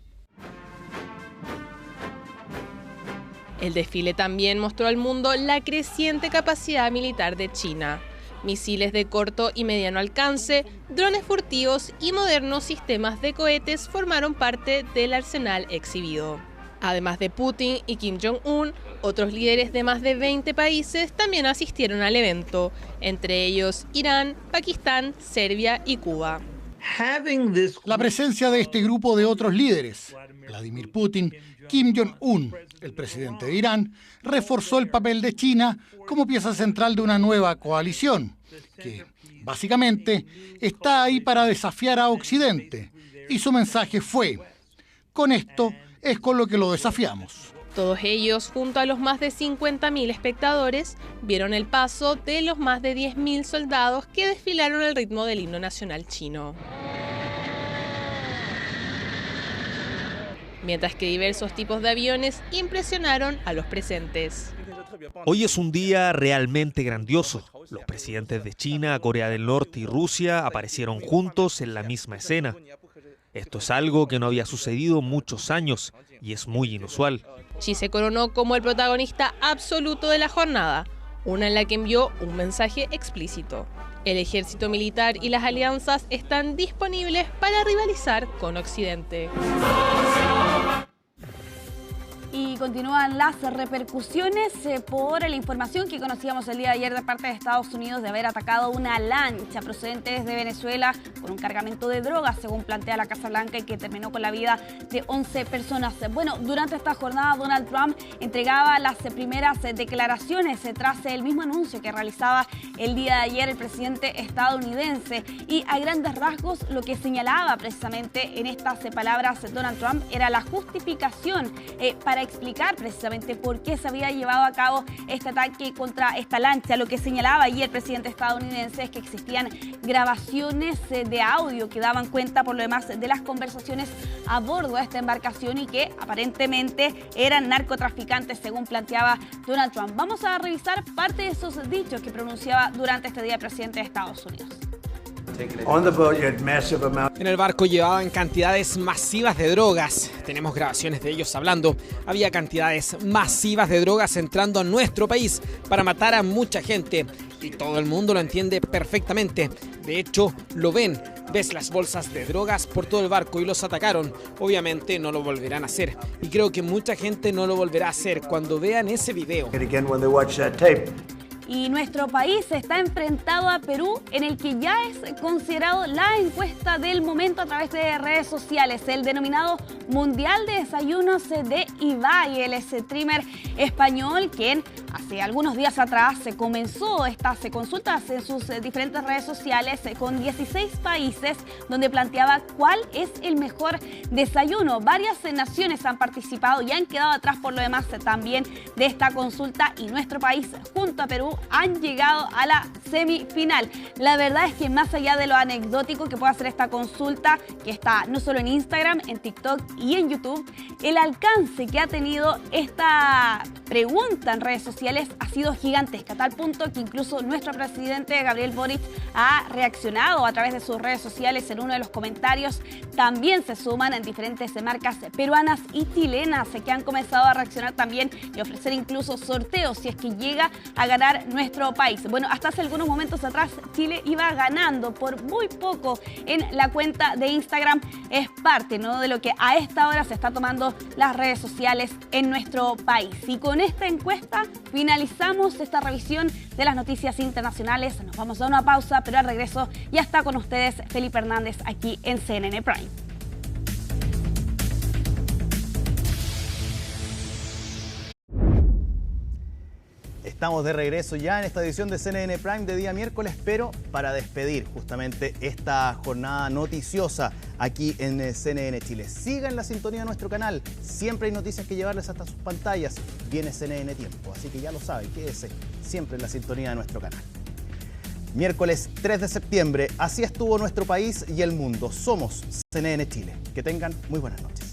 El desfile también mostró al mundo la creciente capacidad militar de China. Misiles de corto y mediano alcance, drones furtivos y modernos sistemas de cohetes formaron parte del arsenal exhibido. Además de Putin y Kim Jong-un, otros líderes de más de 20 países también asistieron al evento, entre ellos Irán, Pakistán, Serbia y Cuba.
La presencia de este grupo de otros líderes, Vladimir Putin, Kim Jong-un, el presidente de Irán, reforzó el papel de China como pieza central de una nueva coalición, que básicamente está ahí para desafiar a Occidente. Y su mensaje fue: con esto es con lo que lo desafiamos.
Todos ellos, junto a los más de 50.000 espectadores, vieron el paso de los más de 10.000 soldados que desfilaron al ritmo del himno nacional chino. Mientras que diversos tipos de aviones impresionaron a los presentes.
Hoy es un día realmente grandioso. Los presidentes de China, Corea del Norte y Rusia aparecieron juntos en la misma escena. Esto es algo que no había sucedido en muchos años y es muy inusual.
Xi se coronó como el protagonista absoluto de la jornada, una en la que envió un mensaje explícito. El ejército militar y las alianzas están disponibles para rivalizar con Occidente.
Y continúan las repercusiones por la información que conocíamos el día de ayer de parte de Estados Unidos de haber atacado una lancha procedente desde Venezuela con un cargamento de drogas, según plantea la Casa Blanca, y que terminó con la vida de 11 personas. Bueno, durante esta jornada Donald Trump entregaba las primeras declaraciones tras el mismo anuncio que realizaba el día de ayer el presidente estadounidense, y a grandes rasgos lo que señalaba precisamente en estas palabras Donald Trump era la justificación para explicar precisamente por qué se había llevado a cabo este ataque contra esta lancha. Lo que señalaba allí el presidente estadounidense es que existían grabaciones de audio que daban cuenta por lo demás de las conversaciones a bordo de esta embarcación y que aparentemente eran narcotraficantes, según planteaba Donald Trump. Vamos a revisar parte de esos dichos que pronunciaba durante este día el presidente de Estados Unidos.
En el barco llevaban cantidades masivas de drogas. Tenemos grabaciones de ellos hablando. Había cantidades masivas de drogas entrando a nuestro país para matar a mucha gente. Y todo el mundo lo entiende perfectamente. De hecho, lo ven. Ves las bolsas de drogas por todo el barco y los atacaron. Obviamente no lo volverán a hacer. Y creo que mucha gente no lo volverá a hacer cuando vean ese video.
Y nuestro país está enfrentado a Perú, en el que ya es considerado la encuesta del momento a través de redes sociales. El denominado Mundial de Desayunos de Ibai, el streamer español, quien hace algunos días atrás comenzó estas consultas en sus diferentes redes sociales con 16 países, donde planteaba cuál es el mejor desayuno. Varias naciones han participado y han quedado atrás por lo demás también de esta consulta, y nuestro país junto a Perú han llegado a la semifinal. La verdad es que más allá de lo anecdótico que puede hacer esta consulta, que está no solo en Instagram, en TikTok y en YouTube, el alcance que ha tenido esta pregunta en redes sociales ha sido gigantesca, a tal punto que incluso nuestro presidente Gabriel Boric ha reaccionado a través de sus redes sociales en uno de los comentarios. También se suman en diferentes marcas peruanas y chilenas que han comenzado a reaccionar también y ofrecer incluso sorteos si es que llega a ganar nuestro país. Bueno, hasta hace algunos momentos atrás Chile iba ganando por muy poco en la cuenta de Instagram. Es parte, ¿no?, de lo que a esta hora se está tomando las redes sociales en nuestro país. Y con esta encuesta finalizamos esta revisión de las noticias internacionales. Nos vamos a una pausa, pero al regreso ya está con ustedes Felipe Hernández aquí en CNN Prime.
Estamos de regreso ya en esta edición de CNN Prime de día miércoles, pero para despedir justamente esta jornada noticiosa aquí en CNN Chile. Sigan la sintonía de nuestro canal, siempre hay noticias que llevarles hasta sus pantallas. Viene CNN Tiempo, así que ya lo saben, quédese siempre en la sintonía de nuestro canal. Miércoles 3 de septiembre, así estuvo nuestro país y el mundo. Somos CNN Chile. Que tengan muy buenas noches.